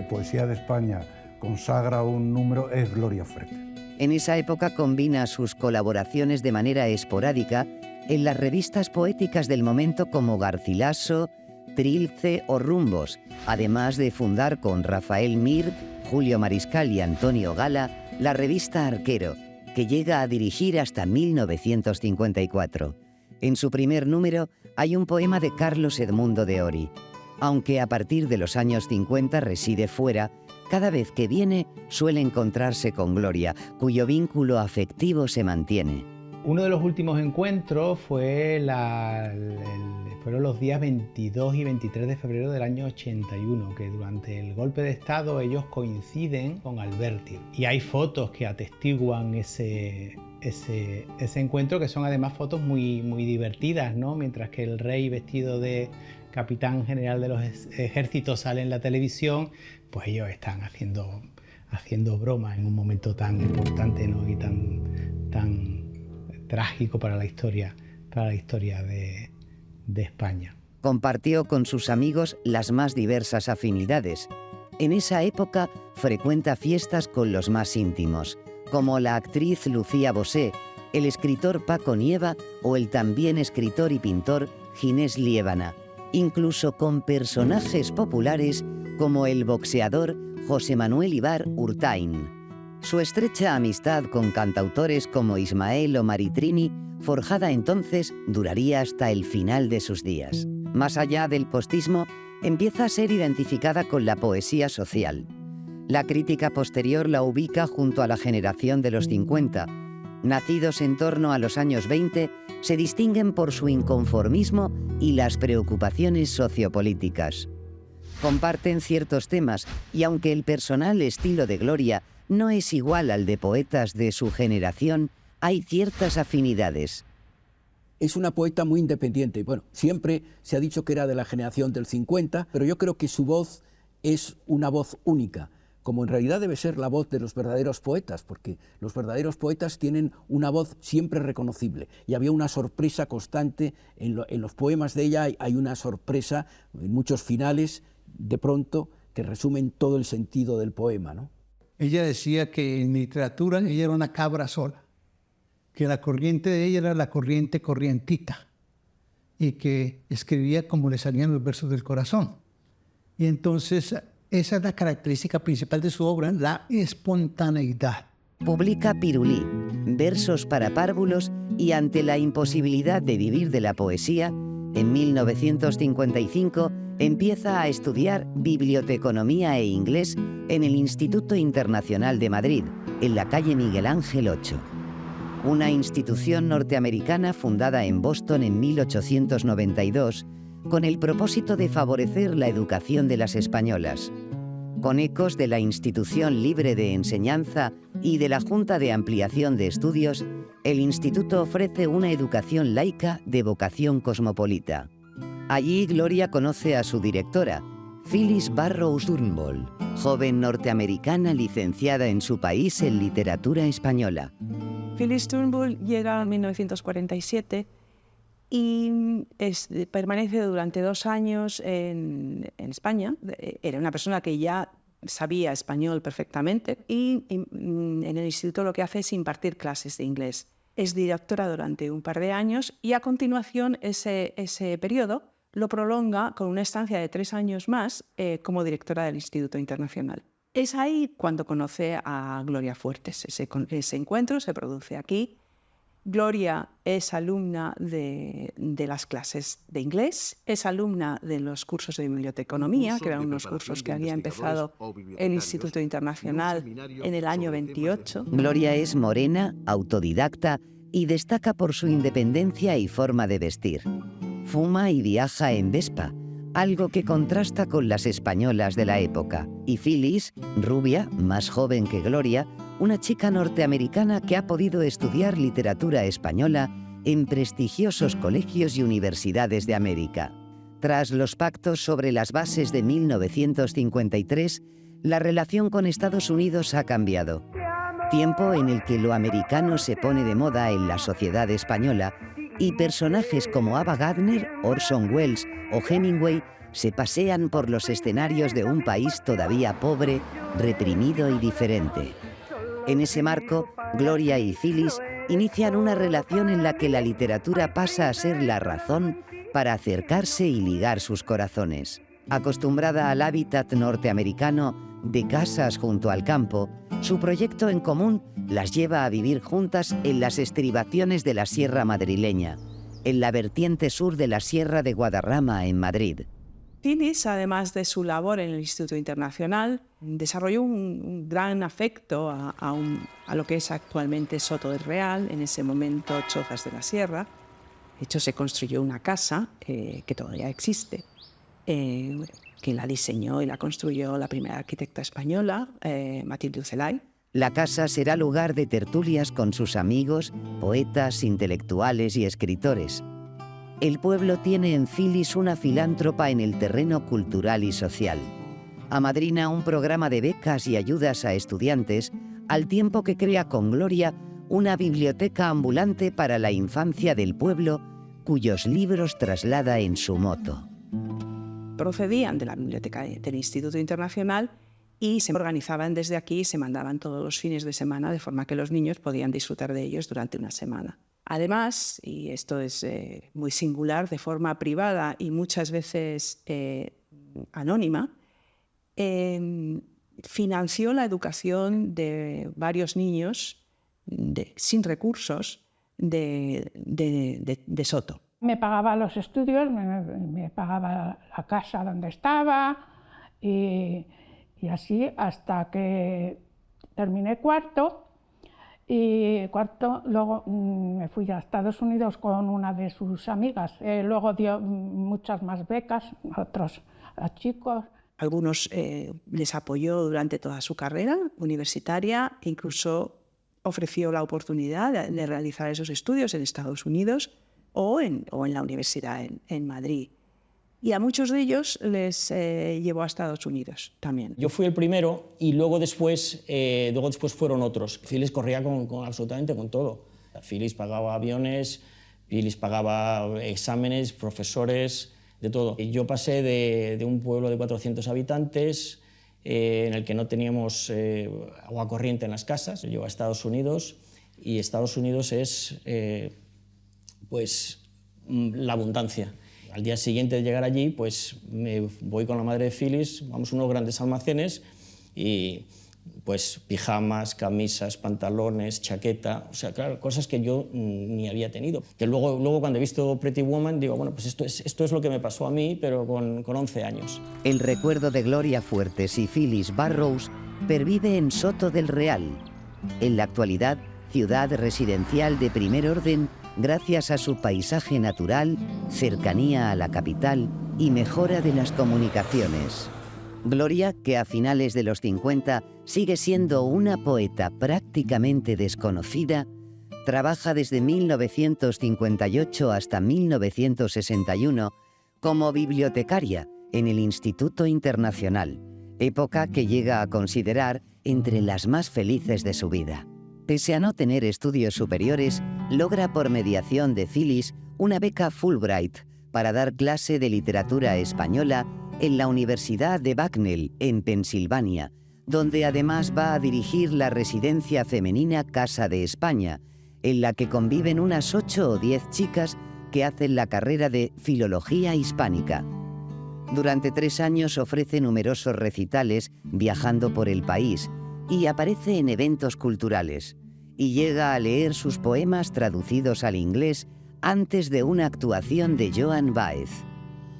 Poesía de España consagra un número es Gloria Fuertes. En esa época combina sus colaboraciones de manera esporádica en las revistas poéticas del momento como Garcilaso, Trilce o Rumbos, además de fundar con Rafael Mir, Julio Mariscal y Antonio Gala la revista Arquero, que llega a dirigir hasta 1954. En su primer número hay un poema de Carlos Edmundo de Ory. Aunque a partir de los años 50 reside fuera, cada vez que viene suele encontrarse con Gloria, cuyo vínculo afectivo se mantiene. Uno de los últimos encuentros fueron los días 22 y 23 de febrero del año 81, que durante el golpe de Estado ellos coinciden con Alberti. Y hay fotos que atestiguan ese encuentro, que son además fotos muy divertidas, ¿no? Mientras que el rey vestido de capitán general de los ejércitos sale en la televisión, pues ellos están haciendo bromas en un momento tan importante, ¿no? Y tan trágico para la historia de España. Compartió con sus amigos las más diversas afinidades. En esa época frecuenta fiestas con los más íntimos, como la actriz Lucía Bosé, el escritor Paco Nieva o el también escritor y pintor Ginés Liébana, incluso con personajes populares como el boxeador José Manuel Ibar Urtain. Su estrecha amistad con cantautores como Ismael o Maritrini, forjada entonces, duraría hasta el final de sus días. Más allá del postismo, empieza a ser identificada con la poesía social. La crítica posterior la ubica junto a la generación de los 50. Nacidos en torno a los años 20, se distinguen por su inconformismo y las preocupaciones sociopolíticas. Comparten ciertos temas y aunque el personal estilo de Gloria no es igual al de poetas de su generación, hay ciertas afinidades. Es una poeta muy independiente. Bueno, siempre se ha dicho que era de la generación del 50, pero yo creo que su voz es una voz única, como en realidad debe ser la voz de los verdaderos poetas, porque los verdaderos poetas tienen una voz siempre reconocible. Y había una sorpresa constante en los poemas de ella, hay una sorpresa en muchos finales, de pronto, que resumen todo el sentido del poema, ¿no? Ella decía que en literatura ella era una cabra sola, que la corriente de ella era la corriente corrientita y que escribía como le salían los versos del corazón. Y entonces esa es la característica principal de su obra, la espontaneidad. Publica Pirulí, versos para párvulos y ante la imposibilidad de vivir de la poesía, en 1955 empieza a estudiar biblioteconomía e inglés en el Instituto Internacional de Madrid, en la calle Miguel Ángel 8. Una institución norteamericana fundada en Boston en 1892 con el propósito de favorecer la educación de las españolas. Con ecos de la Institución Libre de Enseñanza y de la Junta de Ampliación de Estudios, el instituto ofrece una educación laica de vocación cosmopolita. Allí Gloria conoce a su directora, Phyllis Barrows Turnbull, joven norteamericana licenciada en su país en literatura española. Phyllis Turnbull llega en 1947 y permanece durante 2 años en España. Era una persona que ya sabía español perfectamente y en el instituto lo que hace es impartir clases de inglés. Es directora durante un par de años y a continuación ese periodo lo prolonga con una estancia de 3 años más como directora del Instituto Internacional. Es ahí cuando conoce a Gloria Fuertes. Ese encuentro se produce aquí. Gloria es alumna de las clases de inglés, es alumna de los cursos de biblioteconomía, que eran unos cursos que había empezado el Instituto Internacional en el año 28. Gloria es morena, autodidacta y destaca por su independencia y forma de vestir. Fuma y viaja en Vespa, algo que contrasta con las españolas de la época. Y Phyllis, rubia, más joven que Gloria, una chica norteamericana que ha podido estudiar literatura española en prestigiosos colegios y universidades de América. Tras los pactos sobre las bases de 1953, la relación con Estados Unidos ha cambiado. Tiempo en el que lo americano se pone de moda en la sociedad española y personajes como Ava Gardner, Orson Welles o Hemingway se pasean por los escenarios de un país todavía pobre, reprimido y diferente. En ese marco, Gloria y Phyllis inician una relación en la que la literatura pasa a ser la razón para acercarse y ligar sus corazones. Acostumbrada al hábitat norteamericano de casas junto al campo, su proyecto en común las lleva a vivir juntas en las estribaciones de la Sierra madrileña, en la vertiente sur de la Sierra de Guadarrama, en Madrid. Phyllis, además de su labor en el Instituto Internacional, desarrolló un gran afecto a lo que es actualmente Soto del Real, en ese momento Chozas de la Sierra. De hecho, se construyó una casa que todavía existe, que la diseñó y la construyó la primera arquitecta española, Matilde Ucelay. La casa será lugar de tertulias con sus amigos, poetas, intelectuales y escritores. El pueblo tiene en Phyllis una filántropa en el terreno cultural y social. Amadrina un programa de becas y ayudas a estudiantes, al tiempo que crea con Gloria una biblioteca ambulante para la infancia del pueblo, cuyos libros traslada en su moto. Procedían de la biblioteca del Instituto Internacional y se organizaban desde aquí y se mandaban todos los fines de semana, de forma que los niños podían disfrutar de ellos durante una semana. Además, y esto es muy singular, de forma privada y muchas veces anónima, financió la educación de varios niños sin recursos de Soto. Me pagaba los estudios, me pagaba la casa donde estaba y así hasta que terminé cuarto. Y cuarto, luego me fui a Estados Unidos con una de sus amigas. Luego dio muchas más becas a otros chicos. Algunos les apoyó durante toda su carrera universitaria, incluso ofreció la oportunidad de realizar esos estudios en Estados Unidos o en la universidad en Madrid. Y a muchos de ellos les llevó a Estados Unidos también. Yo fui el primero y luego después fueron otros. Phyllis corría con absolutamente con todo. Phyllis pagaba aviones, Phyllis pagaba exámenes, profesores, de todo. Y yo pasé de un pueblo de 400 habitantes en el que no teníamos agua corriente en las casas. Llego a Estados Unidos y Estados Unidos es la abundancia. Al día siguiente de llegar allí, pues me voy con la madre de Phyllis, vamos a unos grandes almacenes y pues pijamas, camisas, pantalones, chaqueta, o sea, claro, cosas que yo ni había tenido. Que luego cuando he visto Pretty Woman digo, bueno, pues esto es lo que me pasó a mí, pero con 11 años. El recuerdo de Gloria Fuertes y Phyllis Barrows pervive en Soto del Real. En la actualidad, ciudad residencial de primer orden, gracias a su paisaje natural, cercanía a la capital y mejora de las comunicaciones. Gloria, que a finales de los 50 sigue siendo una poeta prácticamente desconocida, trabaja desde 1958 hasta 1961 como bibliotecaria en el Instituto Internacional, época que llega a considerar entre las más felices de su vida. Pese a no tener estudios superiores, logra por mediación de Phyllis una beca Fulbright para dar clase de literatura española en la Universidad de Bucknell, en Pensilvania, donde además va a dirigir la residencia femenina Casa de España, en la que conviven unas 8 o 10 chicas que hacen la carrera de Filología Hispánica. Durante 3 años ofrece numerosos recitales viajando por el país y aparece en eventos culturales, y llega a leer sus poemas traducidos al inglés antes de una actuación de Joan Baez.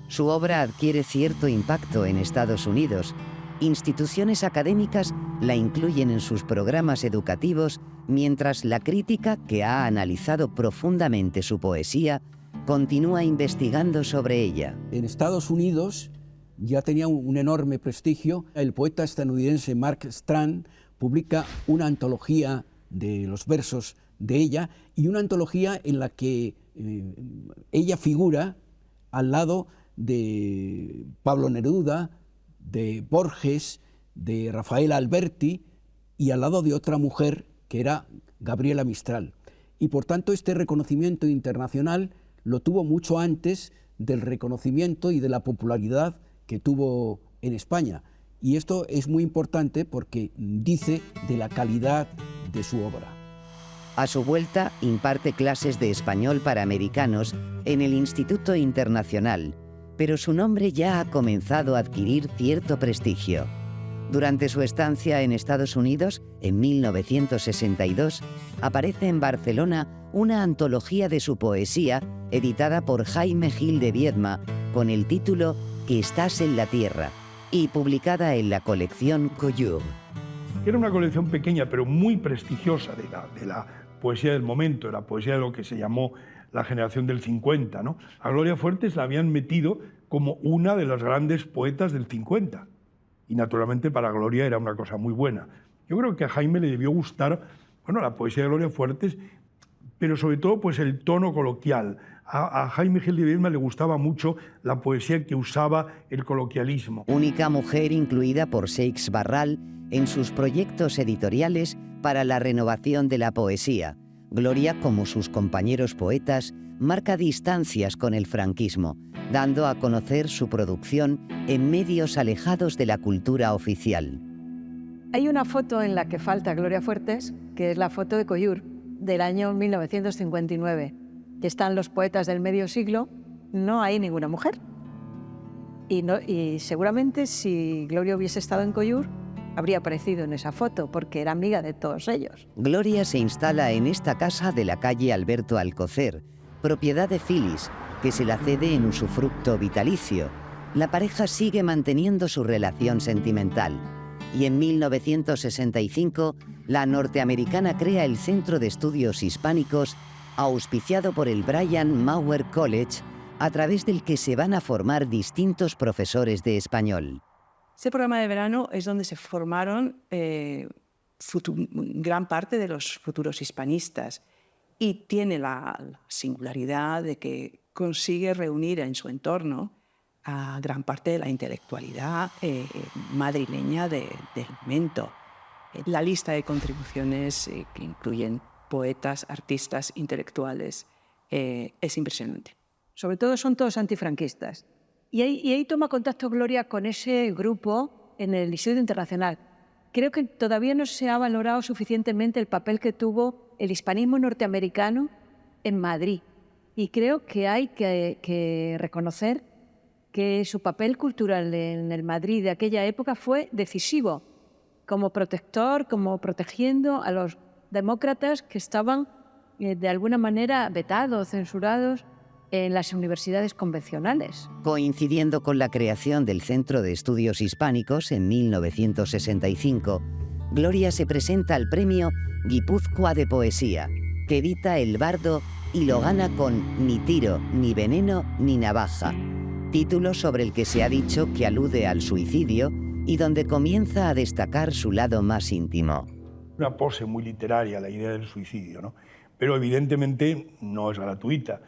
Su obra adquiere cierto impacto en Estados Unidos. Instituciones académicas la incluyen en sus programas educativos, mientras la crítica, que ha analizado profundamente su poesía, continúa investigando sobre ella. En Estados Unidos ya tenía un enorme prestigio. El poeta estadounidense Mark Strand publica una antología de los versos de ella y una antología en la que ella figura al lado de Pablo Neruda, de Borges, de Rafael Alberti y al lado de otra mujer que era Gabriela Mistral. Y por tanto este reconocimiento internacional lo tuvo mucho antes del reconocimiento y de la popularidad que tuvo en España. Y esto es muy importante porque dice de la calidad de su obra. A su vuelta, imparte clases de español para americanos en el Instituto Internacional, pero su nombre ya ha comenzado a adquirir cierto prestigio. Durante su estancia en Estados Unidos, en 1962, aparece en Barcelona una antología de su poesía editada por Jaime Gil de Viedma con el título Que estás en la tierra y publicada en la colección Coyur. Era una colección pequeña pero muy prestigiosa de la poesía del momento, de la poesía de lo que se llamó la generación del 50, ¿no? A Gloria Fuertes la habían metido como una de las grandes poetas del 50. Y naturalmente para Gloria era una cosa muy buena. Yo creo que a Jaime le debió gustar, bueno, la poesía de Gloria Fuertes, pero sobre todo pues el tono coloquial. A Jaime Gil de Viedma le gustaba mucho la poesía que usaba el coloquialismo. Única mujer incluida por Seix Barral en sus proyectos editoriales para la renovación de la poesía. Gloria, como sus compañeros poetas, marca distancias con el franquismo, dando a conocer su producción en medios alejados de la cultura oficial. Hay una foto en la que falta Gloria Fuertes, que es la foto de Coyur, del año 1959, que están los poetas del medio siglo, no hay ninguna mujer. Y seguramente si Gloria hubiese estado en Coyur, habría aparecido en esa foto, porque era amiga de todos ellos. Gloria se instala en esta casa de la calle Alberto Alcocer, propiedad de Phyllis, que se la cede en usufructo vitalicio. La pareja sigue manteniendo su relación sentimental. Y en 1965, la norteamericana crea el Centro de Estudios Hispánicos, auspiciado por el Brian Mauer College, a través del que se van a formar distintos profesores de español. Ese programa de verano es donde se formaron gran parte de los futuros hispanistas y tiene la singularidad de que consigue reunir en su entorno a gran parte de la intelectualidad madrileña del momento. La lista de contribuciones que incluyen poetas, artistas, intelectuales, es impresionante. Sobre todo son todos antifranquistas. Y ahí toma contacto Gloria con ese grupo en el Instituto Internacional. Creo que todavía no se ha valorado suficientemente el papel que tuvo el hispanismo norteamericano en Madrid. Y creo que hay que reconocer que su papel cultural en el Madrid de aquella época fue decisivo, como protector, como protegiendo a los demócratas que estaban de alguna manera vetados, censurados en las universidades convencionales. Coincidiendo con la creación del Centro de Estudios Hispánicos en 1965, Gloria se presenta al premio Guipúzcoa de Poesía, que edita El Bardo y lo gana con Ni tiro, ni veneno, ni navaja, título sobre el que se ha dicho que alude al suicidio y donde comienza a destacar su lado más íntimo. Una pose muy literaria la idea del suicidio, ¿no? Pero evidentemente no es gratuita.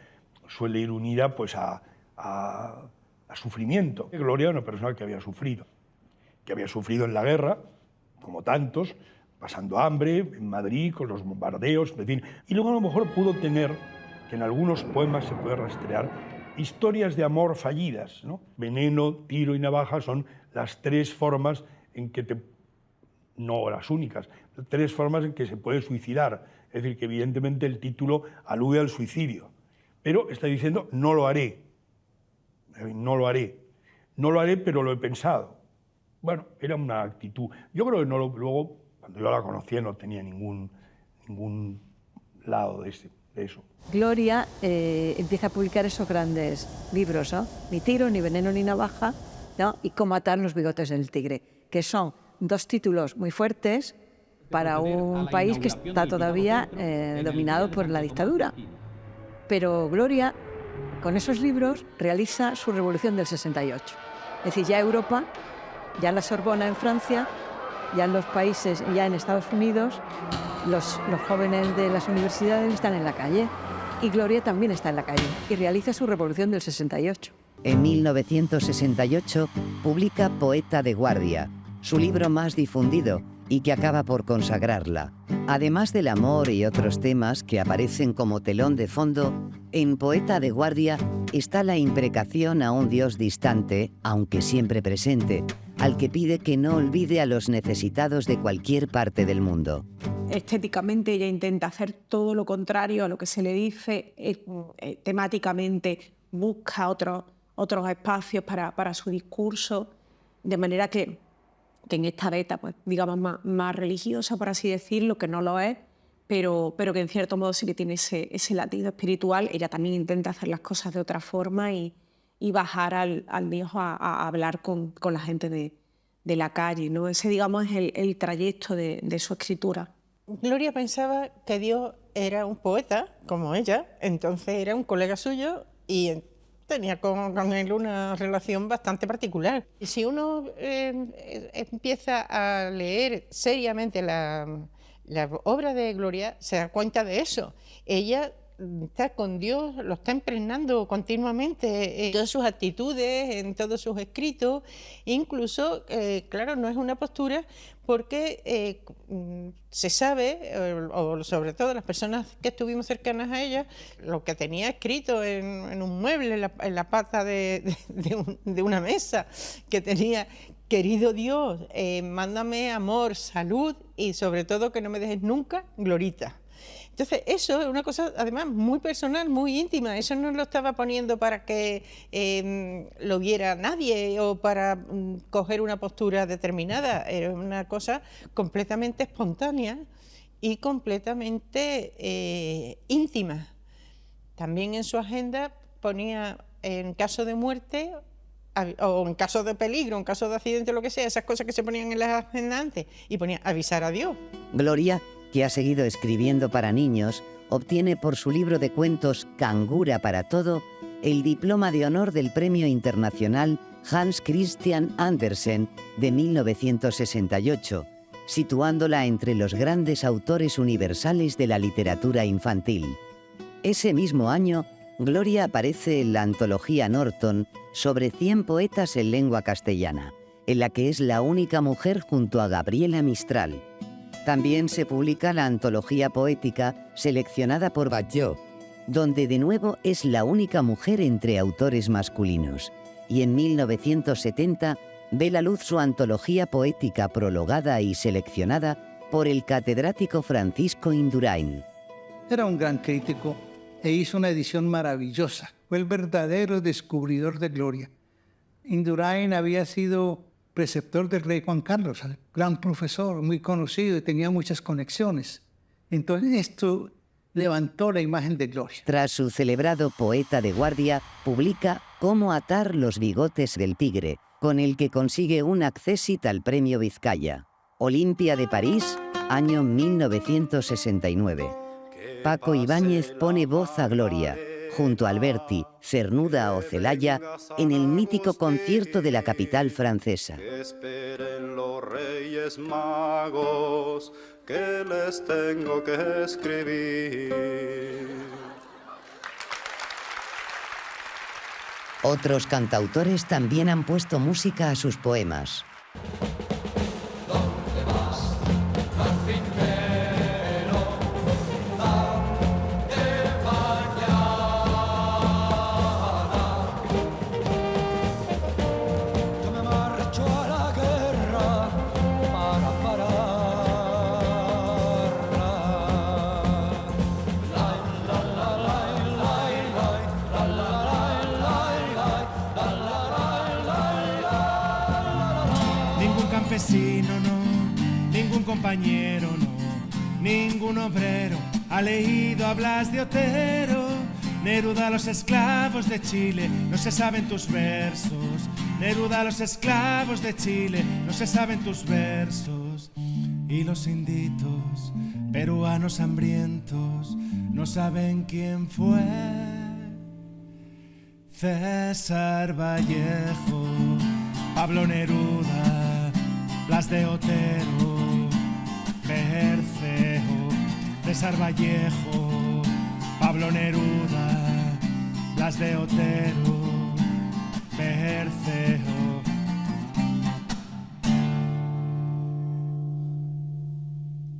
Suele ir unida pues, a sufrimiento. Gloria era una persona que había sufrido en la guerra, como tantos, pasando hambre en Madrid, con los bombardeos, en fin. Y luego a lo mejor pudo tener, que en algunos poemas se puede rastrear, historias de amor fallidas, ¿no? Veneno, tiro y navaja son las tres formas en que no las únicas, tres formas en que se puede suicidar. Es decir, que evidentemente el título alude al suicidio. Pero está diciendo, no lo haré, pero lo he pensado. Bueno, era una actitud. Yo creo que luego, cuando yo la conocía, no tenía ningún lado de eso. Gloria empieza a publicar esos grandes libros, ¿no? Ni tiro, ni veneno, ni navaja, ¿no? Y Cómo atar los bigotes del tigre, que son dos títulos muy fuertes para un país que está todavía dominado por la dictadura. Pero Gloria, con esos libros, realiza su revolución del 68. Es decir, ya Europa, ya en la Sorbona en Francia, ya en los países, ya en Estados Unidos, los jóvenes de las universidades están en la calle. Y Gloria también está en la calle y realiza su revolución del 68. En 1968 publica Poeta de Guardia, su libro más difundido y que acaba por consagrarla. Además del amor y otros temas que aparecen como telón de fondo, en Poeta de Guardia está la imprecación a un Dios distante, aunque siempre presente, al que pide que no olvide a los necesitados de cualquier parte del mundo. estéticamente ella intenta hacer todo lo contrario a lo que se le dice, temáticamente busca otros espacios para su discurso, de manera que en esta beta, pues, digamos, más religiosa, por así decirlo, que no lo es, pero que en cierto modo sí que tiene ese latido espiritual. Ella también intenta hacer las cosas de otra forma y bajar al Dios a hablar con la gente de la calle, ¿no? Ese, digamos, es el trayecto de su escritura. Gloria pensaba que Dios era un poeta, como ella, entonces era un colega suyo y tenía con él una relación bastante particular. Y si uno empieza a leer seriamente la obra de Gloria, se da cuenta de eso. Ella está con Dios, lo está impregnando continuamente en todas sus actitudes, en todos sus escritos. Incluso, claro, no es una postura porque se sabe, o sobre todo las personas que estuvimos cercanas a ella, lo que tenía escrito en un mueble, en la pata de una mesa, que tenía: querido Dios, mándame amor, salud y sobre todo que no me dejes nunca, Glorita. Entonces, eso es una cosa, además, muy personal, muy íntima. Eso no lo estaba poniendo para que lo viera nadie o para coger una postura determinada. Era una cosa completamente espontánea y completamente íntima. También en su agenda ponía, en caso de muerte o en caso de peligro, en caso de accidente, lo que sea, esas cosas que se ponían en las agendas antes, y ponía avisar a Dios. Gloria, que ha seguido escribiendo para niños, obtiene por su libro de cuentos Cangura para todo el diploma de honor del Premio Internacional Hans Christian Andersen de 1968, situándola entre los grandes autores universales de la literatura infantil. Ese mismo año, Gloria aparece en la antología Norton sobre 100 poetas en lengua castellana, en la que es la única mujer junto a Gabriela Mistral. También se publica la antología poética seleccionada por Batlló, donde de nuevo es la única mujer entre autores masculinos. Y en 1970 ve la luz su antología poética prologada y seleccionada por el catedrático Francisco Indurain. Era un gran crítico e hizo una edición maravillosa. Fue el verdadero descubridor de Gloria. Indurain había sido preceptor del rey Juan Carlos, gran profesor, muy conocido y tenía muchas conexiones. Entonces esto levantó la imagen de Gloria. Tras su celebrado Poeta de Guardia, publica Cómo atar los bigotes del tigre, con el que consigue un accésit al Premio Vizcaya. Olimpia de París, año 1969. Paco Ibáñez pone voz a Gloria, junto a Alberti, Cernuda o Celaya, en el mítico concierto de la capital francesa. Que esperen los Reyes Magos, que les tengo que escribir. Otros cantautores también han puesto música a sus poemas. Campesino no, ningún compañero no, ningún obrero ha leído a Blas de Otero. Neruda a los esclavos de Chile, no se saben tus versos. Neruda a los esclavos de Chile, no se saben tus versos. Y los inditos, peruanos hambrientos, no saben quién fue. César Vallejo, Pablo Neruda, Blas de Otero, Berceo, César Vallejo, Pablo Neruda, Blas de Otero, Berceo.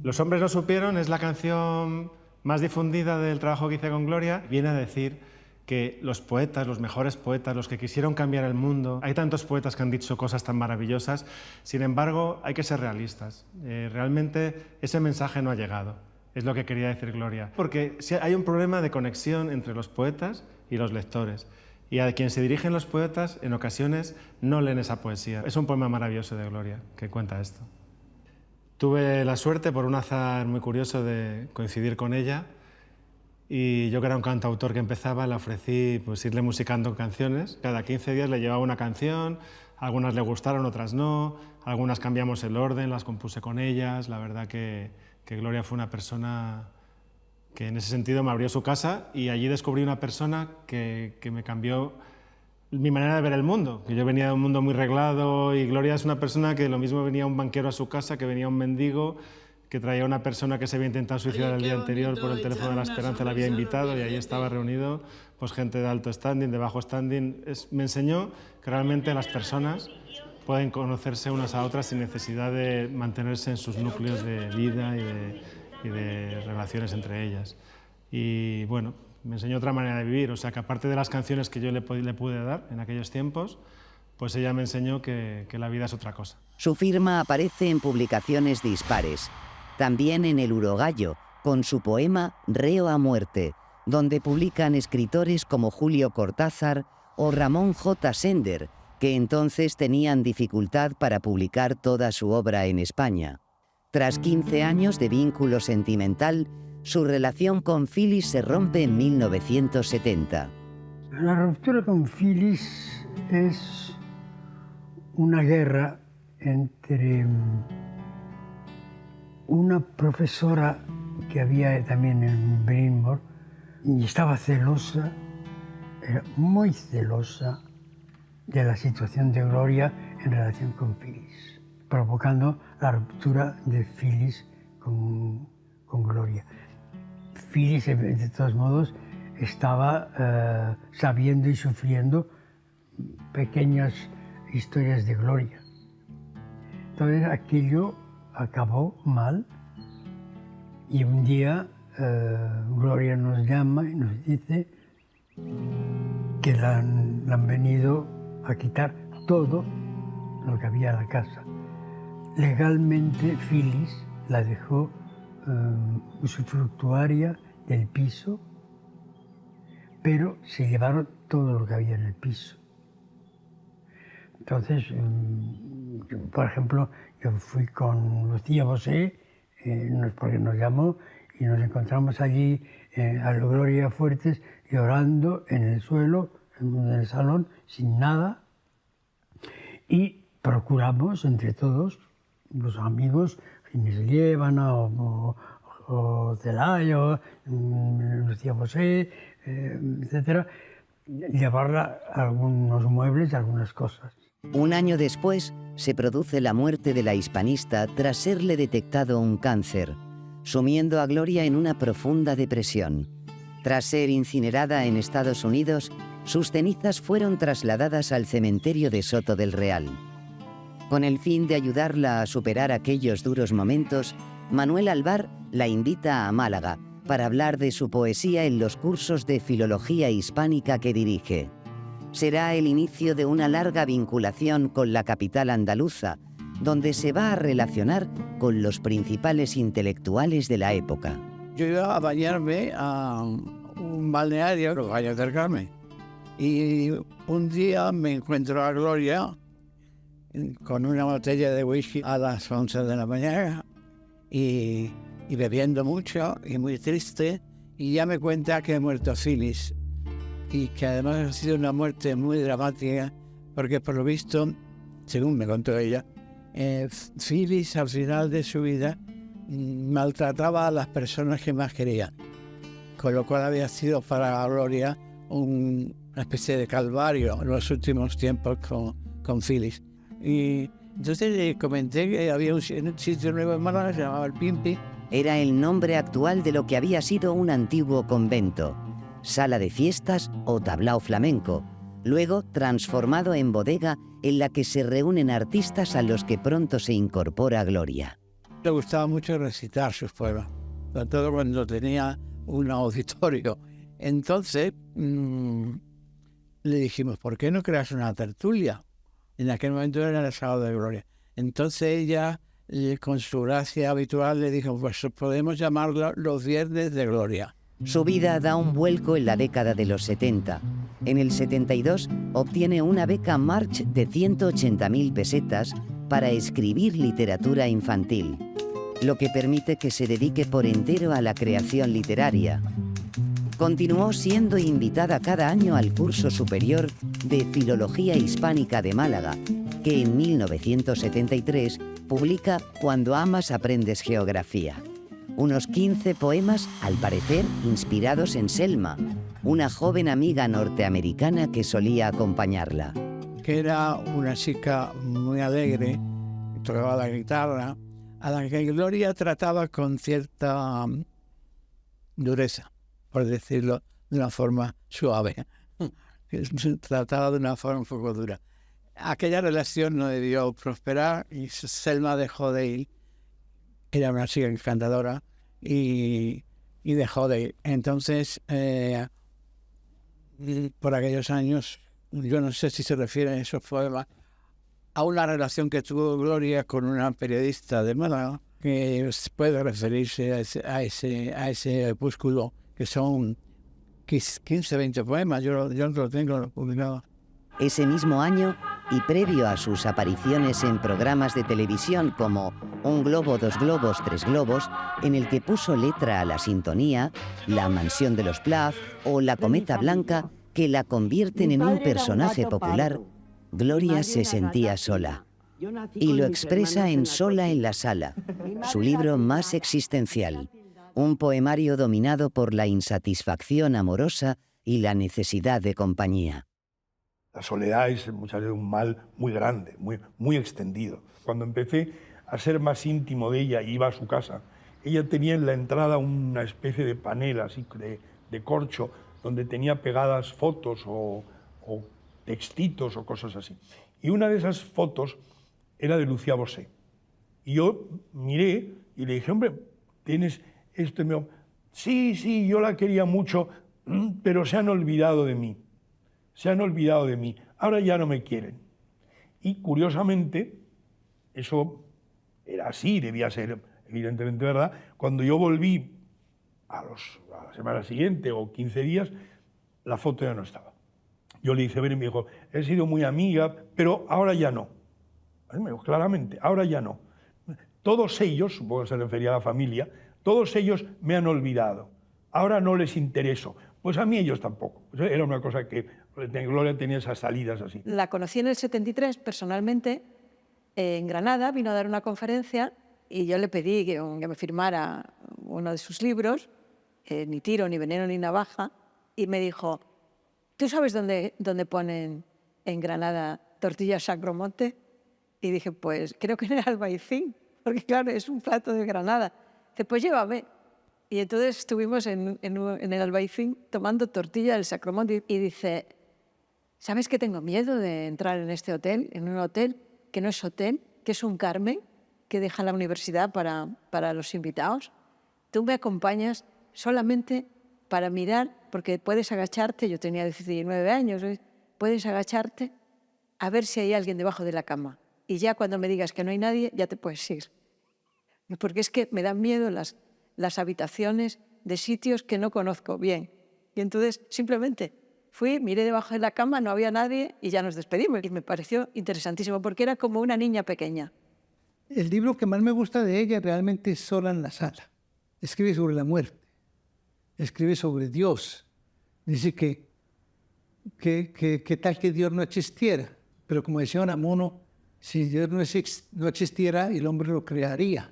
Los hombres no supieron es la canción más difundida del trabajo que hice con Gloria. Viene a decir que los poetas, los mejores poetas, los que quisieron cambiar el mundo, hay tantos poetas que han dicho cosas tan maravillosas, sin embargo hay que ser realistas. Realmente ese mensaje no ha llegado, es lo que quería decir Gloria. Porque hay un problema de conexión entre los poetas y los lectores. Y a quien se dirigen los poetas, en ocasiones, no leen esa poesía. Es un poema maravilloso de Gloria que cuenta esto. Tuve la suerte, por un azar muy curioso, de coincidir con ella. Y yo, que era un cantautor que empezaba, le ofrecí pues, irle musicando canciones. Cada 15 días le llevaba una canción, algunas le gustaron, otras no, algunas cambiamos el orden, las compuse con ellas. La verdad que Gloria fue una persona que en ese sentido me abrió su casa, y allí descubrí una persona que me cambió mi manera de ver el mundo. Que yo venía de un mundo muy reglado, y Gloria es una persona que lo mismo venía un banquero a su casa, que venía un mendigo, que traía una persona que se había intentado suicidar el día anterior por el teléfono de la Esperanza, la había invitado, y ahí estaba reunido pues, gente de alto standing, de bajo standing. Me enseñó que realmente las personas pueden conocerse unas a otras sin necesidad de mantenerse en sus núcleos de vida y de relaciones entre ellas. Y bueno, me enseñó otra manera de vivir, o sea que aparte de las canciones que yo le pude dar en aquellos tiempos, pues ella me enseñó que la vida es otra cosa. Su firma aparece en publicaciones dispares. También en el Urogallo, con su poema Reo a muerte, donde publican escritores como Julio Cortázar o Ramón J. Sender, que entonces tenían dificultad para publicar toda su obra en España. Tras 15 años de vínculo sentimental, su relación con Phyllis se rompe en 1970. La ruptura con Phyllis es una guerra entre una profesora que había también en Brynmore y estaba celosa, era muy celosa de la situación de Gloria en relación con Phyllis, provocando la ruptura de Phyllis con Gloria. Phyllis, de todos modos, estaba sabiendo y sufriendo pequeñas historias de Gloria. Entonces aquello acabó mal, y un día Gloria nos llama y nos dice que le han venido a quitar todo lo que había en la casa. Legalmente Phyllis la dejó usufructuaria del piso, pero se llevaron todo lo que había en el piso. Entonces, por ejemplo, yo fui con Lucía Bosé, porque nos llamó, y nos encontramos allí a la Gloria Fuertes llorando en el suelo, en el salón, sin nada, y procuramos entre todos, los amigos, Ginés Liébana o Celaya, Lucía Bosé, etcétera, llevarla algunos muebles y algunas cosas. Un año después, se produce la muerte de la hispanista tras serle detectado un cáncer, sumiendo a Gloria en una profunda depresión. Tras ser incinerada en Estados Unidos, sus cenizas fueron trasladadas al cementerio de Soto del Real. Con el fin de ayudarla a superar aquellos duros momentos, Manuel Alvar la invita a Málaga para hablar de su poesía en los cursos de filología hispánica que dirige. Será el inicio de una larga vinculación con la capital andaluza, donde se va a relacionar con los principales intelectuales de la época. Yo iba a bañarme a un balneario, los Baños del Carmen, y un día me encuentro a Gloria con una botella de whisky a las 11 de la mañana y bebiendo mucho y muy triste, y ya me cuenta que ha muerto Phyllis, y que además ha sido una muerte muy dramática, porque por lo visto, según me contó ella, Phyllis al final de su vida maltrataba a las personas que más quería, con lo cual había sido para Gloria una especie de calvario en los últimos tiempos con Phyllis. Y entonces le comenté que había un sitio nuevo en Málaga, se llamaba El Pimpi. Era el nombre actual de lo que había sido un antiguo convento, sala de fiestas o tablao flamenco, luego transformado en bodega en la que se reúnen artistas a los que pronto se incorpora Gloria. Le gustaba mucho recitar sus poemas, sobre todo cuando tenía un auditorio Entonces le dijimos, ¿por qué no creas una tertulia? En aquel momento era el sábado de Gloria. Entonces ella, con su gracia habitual, le dijo, pues podemos llamarlo los Viernes de Gloria. Su vida da un vuelco en la década de los 70. En el 72 obtiene una beca March de 180.000 pesetas para escribir literatura infantil, lo que permite que se dedique por entero a la creación literaria. Continuó siendo invitada cada año al curso superior de Filología Hispánica de Málaga, que en 1973 publica Cuando amas aprendes geografía. Unos 15 poemas, al parecer, inspirados en Selma, una joven amiga norteamericana que solía acompañarla. Que era una chica muy alegre, tocaba la guitarra, a la que Gloria trataba con cierta dureza, por decirlo de una forma suave. Trataba de una forma un poco dura. Aquella relación no debió prosperar y Selma dejó de ir. Era una chica encantadora y dejó de ir. Entonces, por aquellos años, yo no sé si se refieren esos poemas a una relación que tuvo Gloria con una periodista de Málaga, que puede referirse a ese opúsculo, que son 15, 20 poemas. Yo lo tengo publicado. Ese mismo año, y previo a sus apariciones en programas de televisión como Un globo, dos globos, tres globos, en el que puso letra a la sintonía, La mansión de los Plath o La cometa blanca, que la convierten en un personaje popular, Gloria se sentía sola. Y lo expresa en Sola en la sala, su libro más existencial, un poemario dominado por la insatisfacción amorosa y la necesidad de compañía. La soledad es muchas veces un mal muy grande, muy extendido. Cuando empecé a ser más íntimo de ella y iba a su casa, ella tenía en la entrada una especie de panel así de corcho, donde tenía pegadas fotos o textitos o cosas así. Y una de esas fotos era de Lucía Bosé. Y yo miré y le dije, hombre, ¿tienes esto? Y me dijo, sí, yo la quería mucho, pero se han olvidado de mí. Se han olvidado de mí, ahora ya no me quieren. Y curiosamente, eso era así, debía ser evidentemente verdad. Cuando yo volví a la semana siguiente o 15 días, la foto ya no estaba. Yo le hice ver y me dijo, he sido muy amiga, pero ahora ya no. Me dijo, claramente, ahora ya no. Todos ellos, supongo que se refería a la familia, todos ellos me han olvidado. Ahora no les intereso. Pues a mí ellos tampoco. Era una cosa que Gloria tenía esas salidas así. La conocí en el 73 personalmente, en Granada, vino a dar una conferencia y yo le pedí que me firmara uno de sus libros, Ni tiro, ni veneno, ni navaja, y me dijo, ¿tú sabes dónde ponen en Granada tortillas Sacromonte? Y dije, pues creo que en el Albaicín, porque claro, es un plato de Granada. Dice, pues llévame. Y entonces estuvimos en el Albaicín tomando tortilla del Sacromonte y dice, ¿sabes que tengo miedo de entrar en este hotel, en un hotel que no es hotel, que es un Carmen, que deja la universidad para los invitados? Tú me acompañas solamente para mirar, porque puedes agacharte, yo tenía 19 años, puedes agacharte a ver si hay alguien debajo de la cama. Y ya cuando me digas que no hay nadie, ya te puedes ir. Porque es que me dan miedo las habitaciones de sitios que no conozco bien. Y entonces simplemente fui, miré debajo de la cama, no había nadie y ya nos despedimos. Y me pareció interesantísimo porque era como una niña pequeña. El libro que más me gusta de ella realmente es Sola en la sala. Escribe sobre la muerte, escribe sobre Dios. Dice que tal que Dios no existiera. Pero como decía Unamuno, si Dios no existiera, el hombre lo crearía.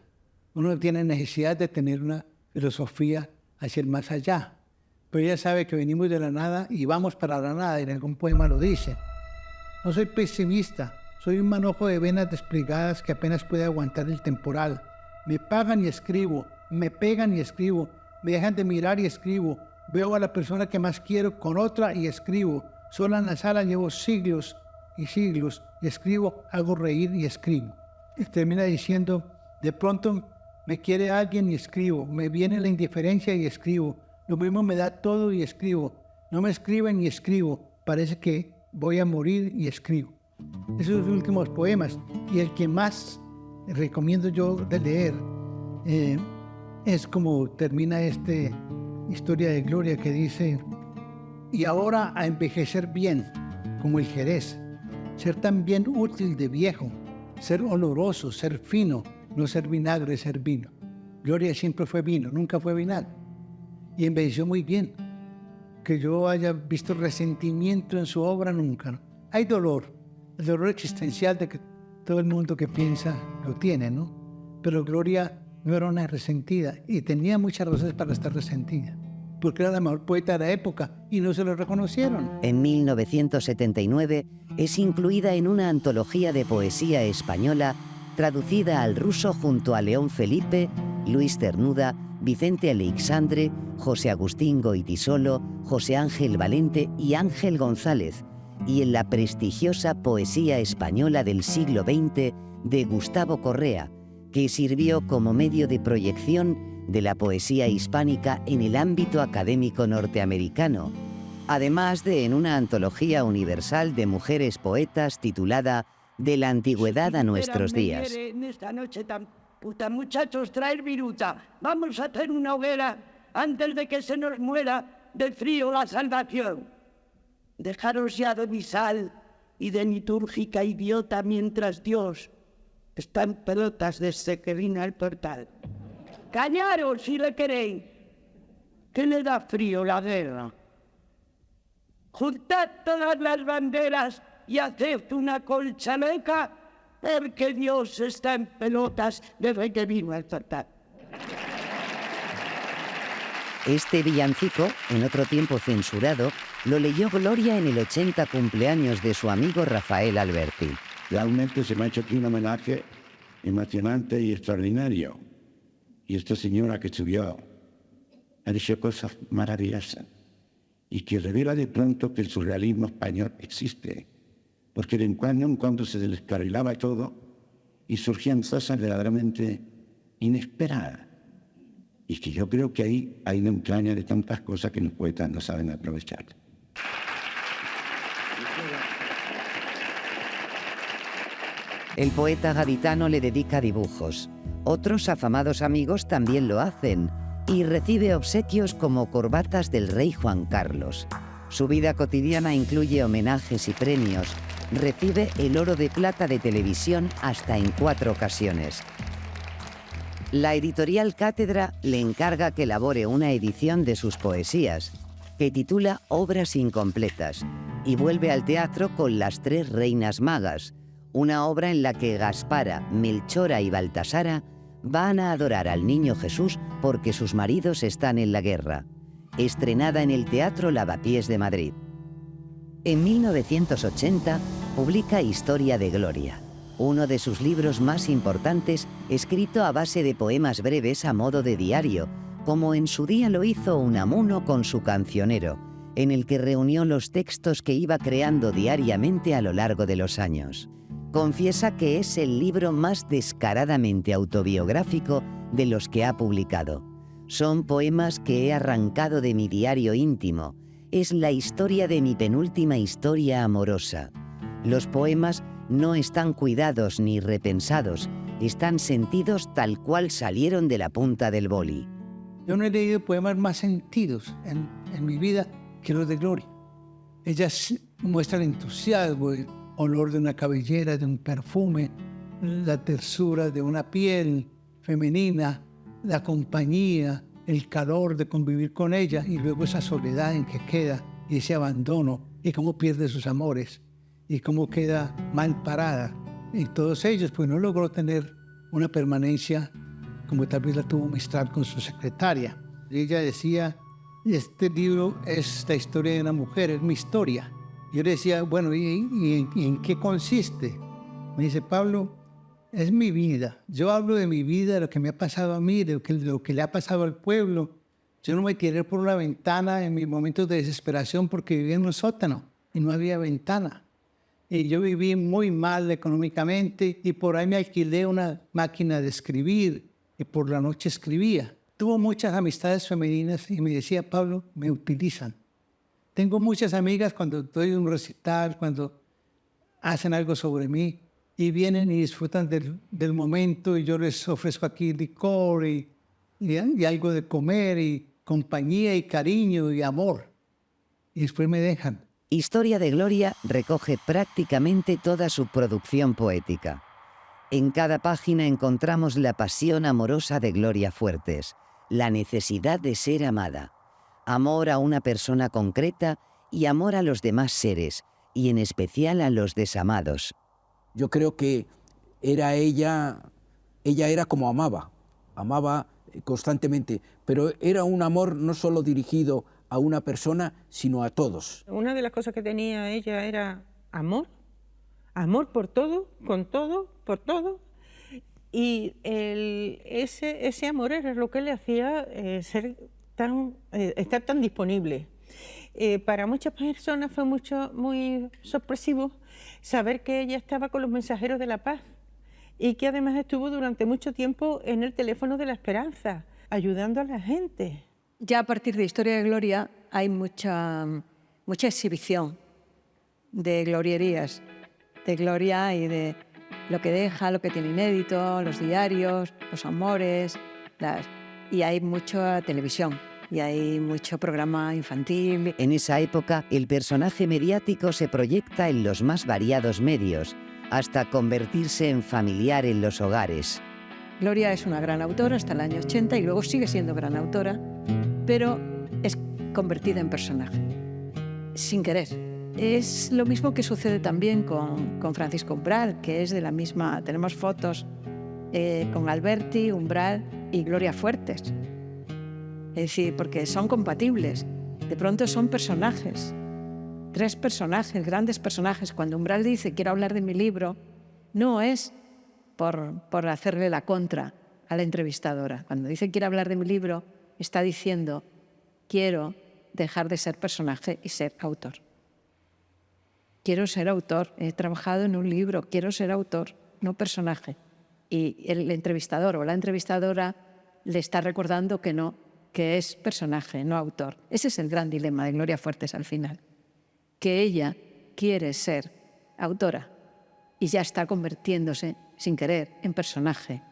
Uno no tiene necesidad de tener una filosofía hacia el más allá. Pero ella sabe que venimos de la nada y vamos para la nada, y en algún poema lo dice. No soy pesimista, soy un manojo de venas desplegadas que apenas puede aguantar el temporal. Me pagan y escribo, me pegan y escribo, me dejan de mirar y escribo. Veo a la persona que más quiero con otra y escribo. Sola en la sala llevo siglos y siglos y escribo, hago reír y escribo. Y termina diciendo, de pronto me quiere alguien y escribo, me viene la indiferencia y escribo, Lo mismo me da todo y escribo. No me escriben y escribo. Parece que voy a morir y escribo. Esos últimos poemas. Y el que más recomiendo yo de leer es como termina esta historia de Gloria, que dice: y ahora a envejecer bien, como el Jerez, ser también útil de viejo, ser oloroso, ser fino, no ser vinagre, ser vino. Gloria siempre fue vino, nunca fue vinagre. Y envejeció muy bien. Que yo haya visto resentimiento en su obra, nunca. Hay dolor, el dolor existencial de que todo el mundo que piensa lo tiene, ¿no? Pero Gloria no era una resentida y tenía muchas razones para estar resentida, porque era la mejor poeta de la época y no se lo reconocieron. En 1979 es incluida en una antología de poesía española traducida al ruso junto a León Felipe, Luis Cernuda, Vicente Aleixandre, José Agustín Goytisolo, José Ángel Valente y Ángel González, y en la prestigiosa Poesía Española del siglo XX de Gustavo Correa, que sirvió como medio de proyección de la poesía hispánica en el ámbito académico norteamericano, además de en una antología universal de mujeres poetas titulada De la antigüedad a nuestros días. En esta noche tan puta, muchachos, traer viruta. Vamos a hacer una hoguera antes de que se nos muera de frío la salvación. Dejaros ya de misal y de litúrgica idiota mientras Dios está en pelotas desde que vino al portal. Callaros si le queréis, que le da frío la guerra. Juntad todas las banderas y haced una colchaleca, porque Dios está en pelotas desde que vino al portal. Este villancico, en otro tiempo censurado, lo leyó Gloria en el 80 cumpleaños de su amigo Rafael Alberti. Realmente se me ha hecho aquí un homenaje emocionante y extraordinario. Y esta señora que subió ha dicho cosas maravillosas y que revela de pronto que el surrealismo español existe, porque de cuando en cuando se descarrilaba todo y surgían cosas verdaderamente inesperadas. Y que yo creo que ahí hay una entraña de tantas cosas que los poetas no saben aprovechar. El poeta gaditano le dedica dibujos. Otros afamados amigos también lo hacen y recibe obsequios como corbatas del rey Juan Carlos. Su vida cotidiana incluye homenajes y premios. Recibe el Oro de Plata de Televisión hasta en 4 ocasiones. La editorial Cátedra le encarga que elabore una edición de sus poesías, que titula Obras incompletas, y vuelve al teatro con Las 3 reinas magas, una obra en la que Gaspara, Melchora y Baltasara van a adorar al niño Jesús porque sus maridos están en la guerra, estrenada en el Teatro Lavapiés de Madrid. En 1980 publica Historia de Gloria, uno de sus libros más importantes, escrito a base de poemas breves a modo de diario, como en su día lo hizo Unamuno con su Cancionero, en el que reunió los textos que iba creando diariamente a lo largo de los años. Confiesa que es el libro más descaradamente autobiográfico de los que ha publicado. Son poemas que he arrancado de mi diario íntimo. Es la historia de mi penúltima historia amorosa. Los poemas no están cuidados ni repensados, están sentidos tal cual salieron de la punta del boli. Yo no he leído poemas más sentidos en mi vida que los de Gloria. Ellas muestran entusiasmo, el olor de una cabellera, de un perfume, la tersura de una piel femenina, la compañía, el calor de convivir con ella y luego esa soledad en que queda y ese abandono y cómo pierde sus amores y cómo queda mal parada. Y todos ellos pues no logró tener una permanencia como tal vez la tuvo Mistral con su secretaria. Y ella decía, este libro es la historia de una mujer, es mi historia. Yo le decía, bueno, ¿y en qué consiste? Me dice, Pablo, es mi vida. Yo hablo de mi vida, de lo que me ha pasado a mí, de lo que le ha pasado al pueblo. Yo no me tiré por una ventana en mis momentos de desesperación porque vivía en un sótano y no había ventana. Y yo viví muy mal económicamente y por ahí me alquilé una máquina de escribir y por la noche escribía. tuvo muchas amistades femeninas y me decía, Pablo, me utilizan. Tengo muchas amigas cuando doy un recital, cuando hacen algo sobre mí y vienen y disfrutan del momento y yo les ofrezco aquí licor y algo de comer y compañía y cariño y amor. Y después me dejan. Historia de Gloria recoge prácticamente toda su producción poética. En cada página encontramos la pasión amorosa de Gloria Fuertes, la necesidad de ser amada, amor a una persona concreta y amor a los demás seres, y en especial a los desamados. Yo creo que era ella era como amaba constantemente, pero era un amor no solo dirigido a una persona, sino a todos. Una de las cosas que tenía ella era amor, amor por todo, con todo, por todo, y ese amor era lo que le hacía estar tan disponible. Para muchas personas fue muy sorpresivo saber que ella estaba con los mensajeros de la paz y que además estuvo durante mucho tiempo en el teléfono de la esperanza, ayudando a la gente. Ya a partir de Historia de Gloria hay mucha exhibición de glorierías, de Gloria y de lo que deja, lo que tiene inédito, los diarios, los amores, y hay mucha televisión. Y hay mucho programa infantil. En esa época, el personaje mediático se proyecta en los más variados medios, hasta convertirse en familiar en los hogares. Gloria es una gran autora hasta el año 80 y luego sigue siendo gran autora, pero es convertida en personaje, sin querer. Es lo mismo que sucede también con Francisco Umbral, que es de la misma... Tenemos fotos con Alberti, Umbral y Gloria Fuertes. Es decir, porque son compatibles. De pronto son personajes. 3 personajes, grandes personajes. Cuando Umbral dice, quiero hablar de mi libro, no es por hacerle la contra a la entrevistadora. Cuando dice, quiero hablar de mi libro, está diciendo, quiero dejar de ser personaje y ser autor. Quiero ser autor. He trabajado en un libro, quiero ser autor, no personaje. Y el entrevistador o la entrevistadora le está recordando que no, que es personaje, no autor. Ese es el gran dilema de Gloria Fuertes al final, que ella quiere ser autora y ya está convirtiéndose, sin querer, en personaje,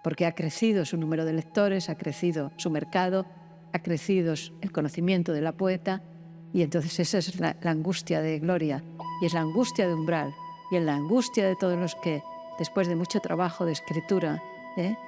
porque ha crecido su número de lectores, ha crecido su mercado, ha crecido el conocimiento de la poeta, y entonces esa es la angustia de Gloria, y es la angustia de Umbral, y es la angustia de todos los que, después de mucho trabajo de escritura,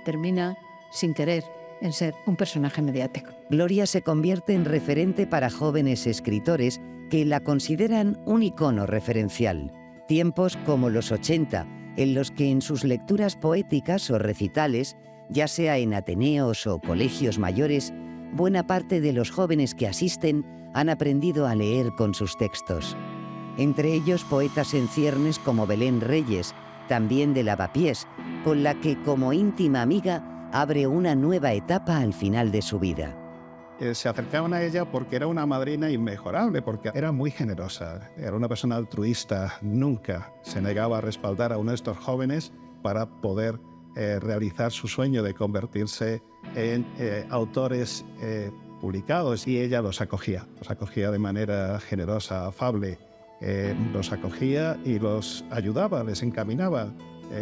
termina sin querer en ser un personaje mediático. Gloria se convierte en referente para jóvenes escritores que la consideran un icono referencial. Tiempos como los 80, en los que en sus lecturas poéticas o recitales, ya sea en ateneos o colegios mayores, buena parte de los jóvenes que asisten han aprendido a leer con sus textos. Entre ellos poetas en ciernes como Belén Reyes, también de Lavapiés, con la que como íntima amiga abre una nueva etapa al final de su vida. Se acercaban a ella porque era una madrina inmejorable, porque era muy generosa, era una persona altruista, nunca se negaba a respaldar a uno de estos jóvenes para poder realizar su sueño de convertirse en autores publicados, y ella los acogía de manera generosa, afable, los acogía y los ayudaba, les encaminaba,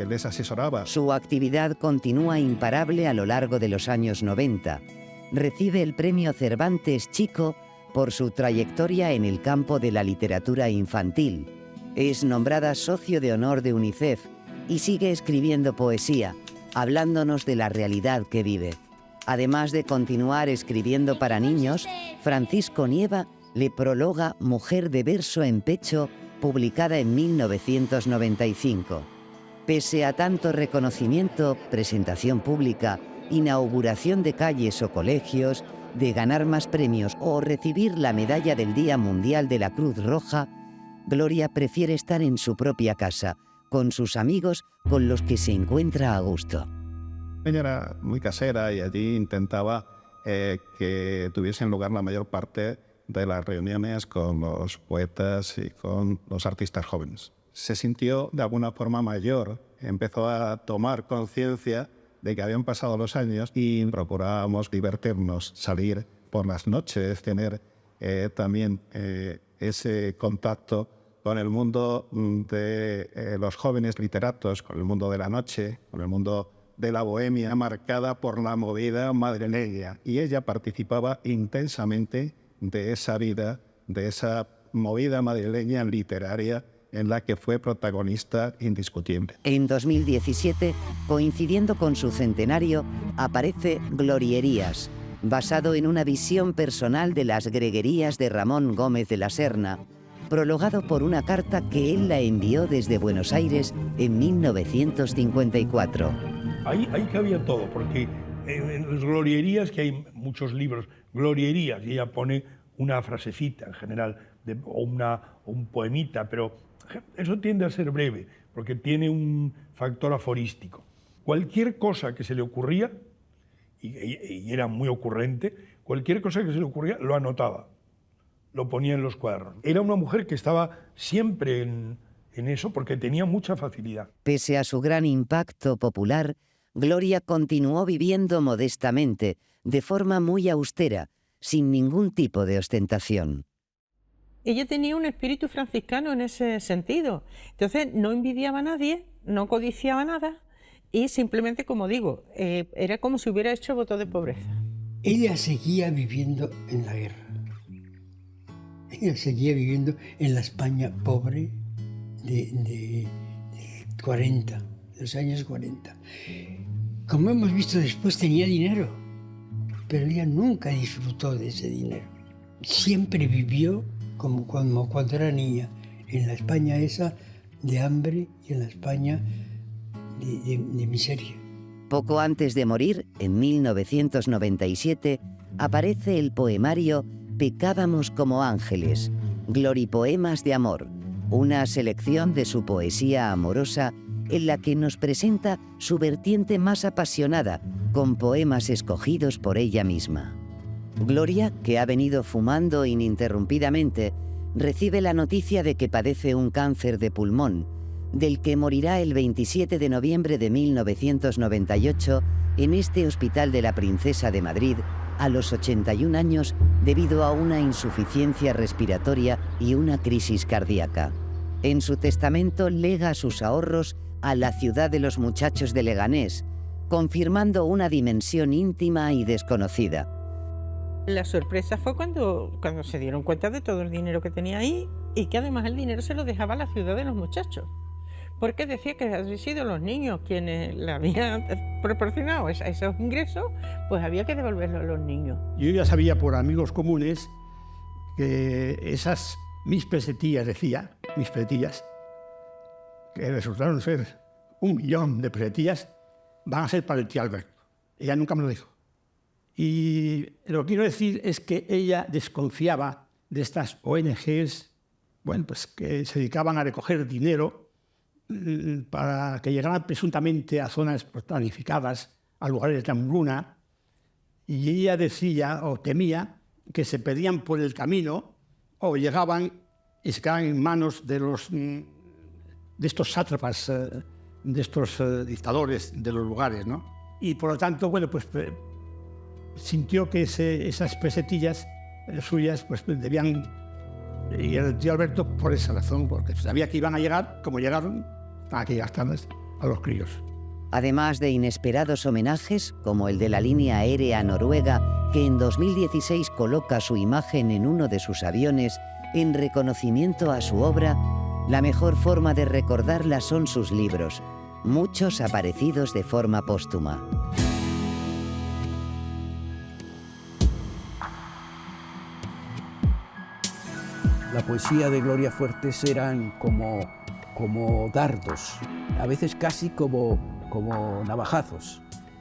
les asesoraba. Su actividad continúa imparable a lo largo de los años 90. Recibe el premio Cervantes Chico por su trayectoria en el campo de la literatura infantil. Es nombrada socio de honor de UNICEF y sigue escribiendo poesía, hablándonos de la realidad que vive. Además de continuar escribiendo para niños, Francisco Nieva le prologa Mujer de verso en pecho, publicada en 1995. Pese a tanto reconocimiento, presentación pública, inauguración de calles o colegios, de ganar más premios o recibir la medalla del Día Mundial de la Cruz Roja, Gloria prefiere estar en su propia casa, con sus amigos con los que se encuentra a gusto. Ella era muy casera y allí intentaba que tuviesen lugar la mayor parte de las reuniones con los poetas y con los artistas jóvenes. Se sintió de alguna forma mayor, empezó a tomar conciencia de que habían pasado los años y procurábamos divertirnos, salir por las noches, tener también ese contacto con el mundo de los jóvenes literatos, con el mundo de la noche, con el mundo de la bohemia marcada por la movida madrileña. Y ella participaba intensamente de esa vida, de esa movida madrileña literaria en la que fue protagonista indiscutible. En 2017, coincidiendo con su centenario, aparece Glorierías, basado en una visión personal de las greguerías de Ramón Gómez de la Serna, prologado por una carta que él la envió desde Buenos Aires en 1954. Ahí cabía todo, porque en las glorierías, que hay muchos libros, glorierías, y ella pone una frasecita en general, o un poemita, pero eso tiende a ser breve, porque tiene un factor aforístico. Cualquier cosa que se le ocurría, y era muy ocurrente, cualquier cosa que se le ocurría lo anotaba, lo ponía en los cuadernos. Era una mujer que estaba siempre en eso porque tenía mucha facilidad. Pese a su gran impacto popular, Gloria continuó viviendo modestamente, de forma muy austera, sin ningún tipo de ostentación. Ella tenía un espíritu franciscano en ese sentido. Entonces no envidiaba a nadie, no codiciaba nada y simplemente, como digo, era como si hubiera hecho voto de pobreza. Ella seguía viviendo en la guerra. Ella seguía viviendo en la España pobre de 40, de los años 40. Como hemos visto después, tenía dinero, pero ella nunca disfrutó de ese dinero. Siempre vivió como cuando era niña, en la España esa de hambre y en la España de miseria. Poco antes de morir, en 1997, aparece el poemario Pecábamos como ángeles, gloripoemas de amor, una selección de su poesía amorosa en la que nos presenta su vertiente más apasionada, con poemas escogidos por ella misma. Gloria, que ha venido fumando ininterrumpidamente, recibe la noticia de que padece un cáncer de pulmón, del que morirá el 27 de noviembre de 1998 en este Hospital de la Princesa de Madrid, a los 81 años, debido a una insuficiencia respiratoria y una crisis cardíaca. En su testamento lega sus ahorros a la ciudad de los muchachos de Leganés, confirmando una dimensión íntima y desconocida. La sorpresa fue cuando se dieron cuenta de todo el dinero que tenía ahí y que además el dinero se lo dejaba a la ciudad de los muchachos. Porque decía que habían sido los niños quienes le habían proporcionado esos ingresos, pues había que devolverlos a los niños. Yo ya sabía por amigos comunes que esas mis pesetillas, que resultaron ser 1 millón de pesetillas, van a ser para el tío Alberto. Ella nunca me lo dijo. Y lo que quiero decir es que ella desconfiaba de estas ONGs, bueno, pues que se dedicaban a recoger dinero para que llegaran presuntamente a zonas planificadas, a lugares de hambruna, y ella decía o temía que se perdían por el camino o llegaban y se quedaban en manos de estos sátrapas, de estos dictadores de los lugares, ¿no? Y por lo tanto, bueno, pues sintió que esas pesetillas suyas pues debían ir al tío Alberto por esa razón, porque sabía que iban a llegar, como llegaron, aquí gastándoles a los críos. Además de inesperados homenajes, como el de la línea aérea noruega, que en 2016 coloca su imagen en uno de sus aviones en reconocimiento a su obra, la mejor forma de recordarla son sus libros, muchos aparecidos de forma póstuma. La poesía de Gloria Fuertes eran como dardos, a veces casi como navajazos,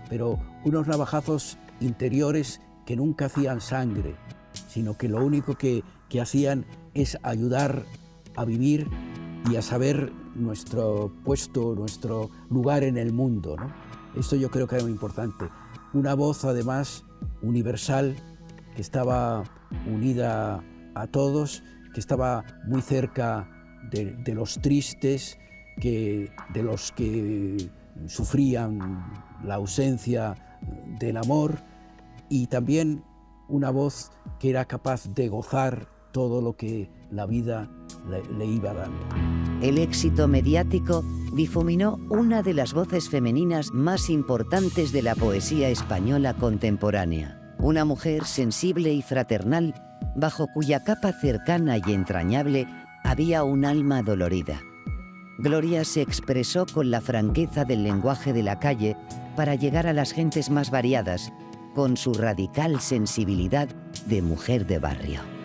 pero unos navajazos interiores que nunca hacían sangre, sino que lo único que hacían es ayudar a vivir y a saber nuestro puesto, nuestro lugar en el mundo, ¿no? Esto yo creo que era muy importante. Una voz, además, universal, que estaba unida a todos, que estaba muy cerca de los tristes, de los que sufrían la ausencia del amor, y también una voz que era capaz de gozar todo lo que la vida le iba dando. El éxito mediático difuminó una de las voces femeninas más importantes de la poesía española contemporánea, una mujer sensible y fraternal, bajo cuya capa cercana y entrañable había un alma dolorida. Gloria se expresó con la franqueza del lenguaje de la calle para llegar a las gentes más variadas, con su radical sensibilidad de mujer de barrio.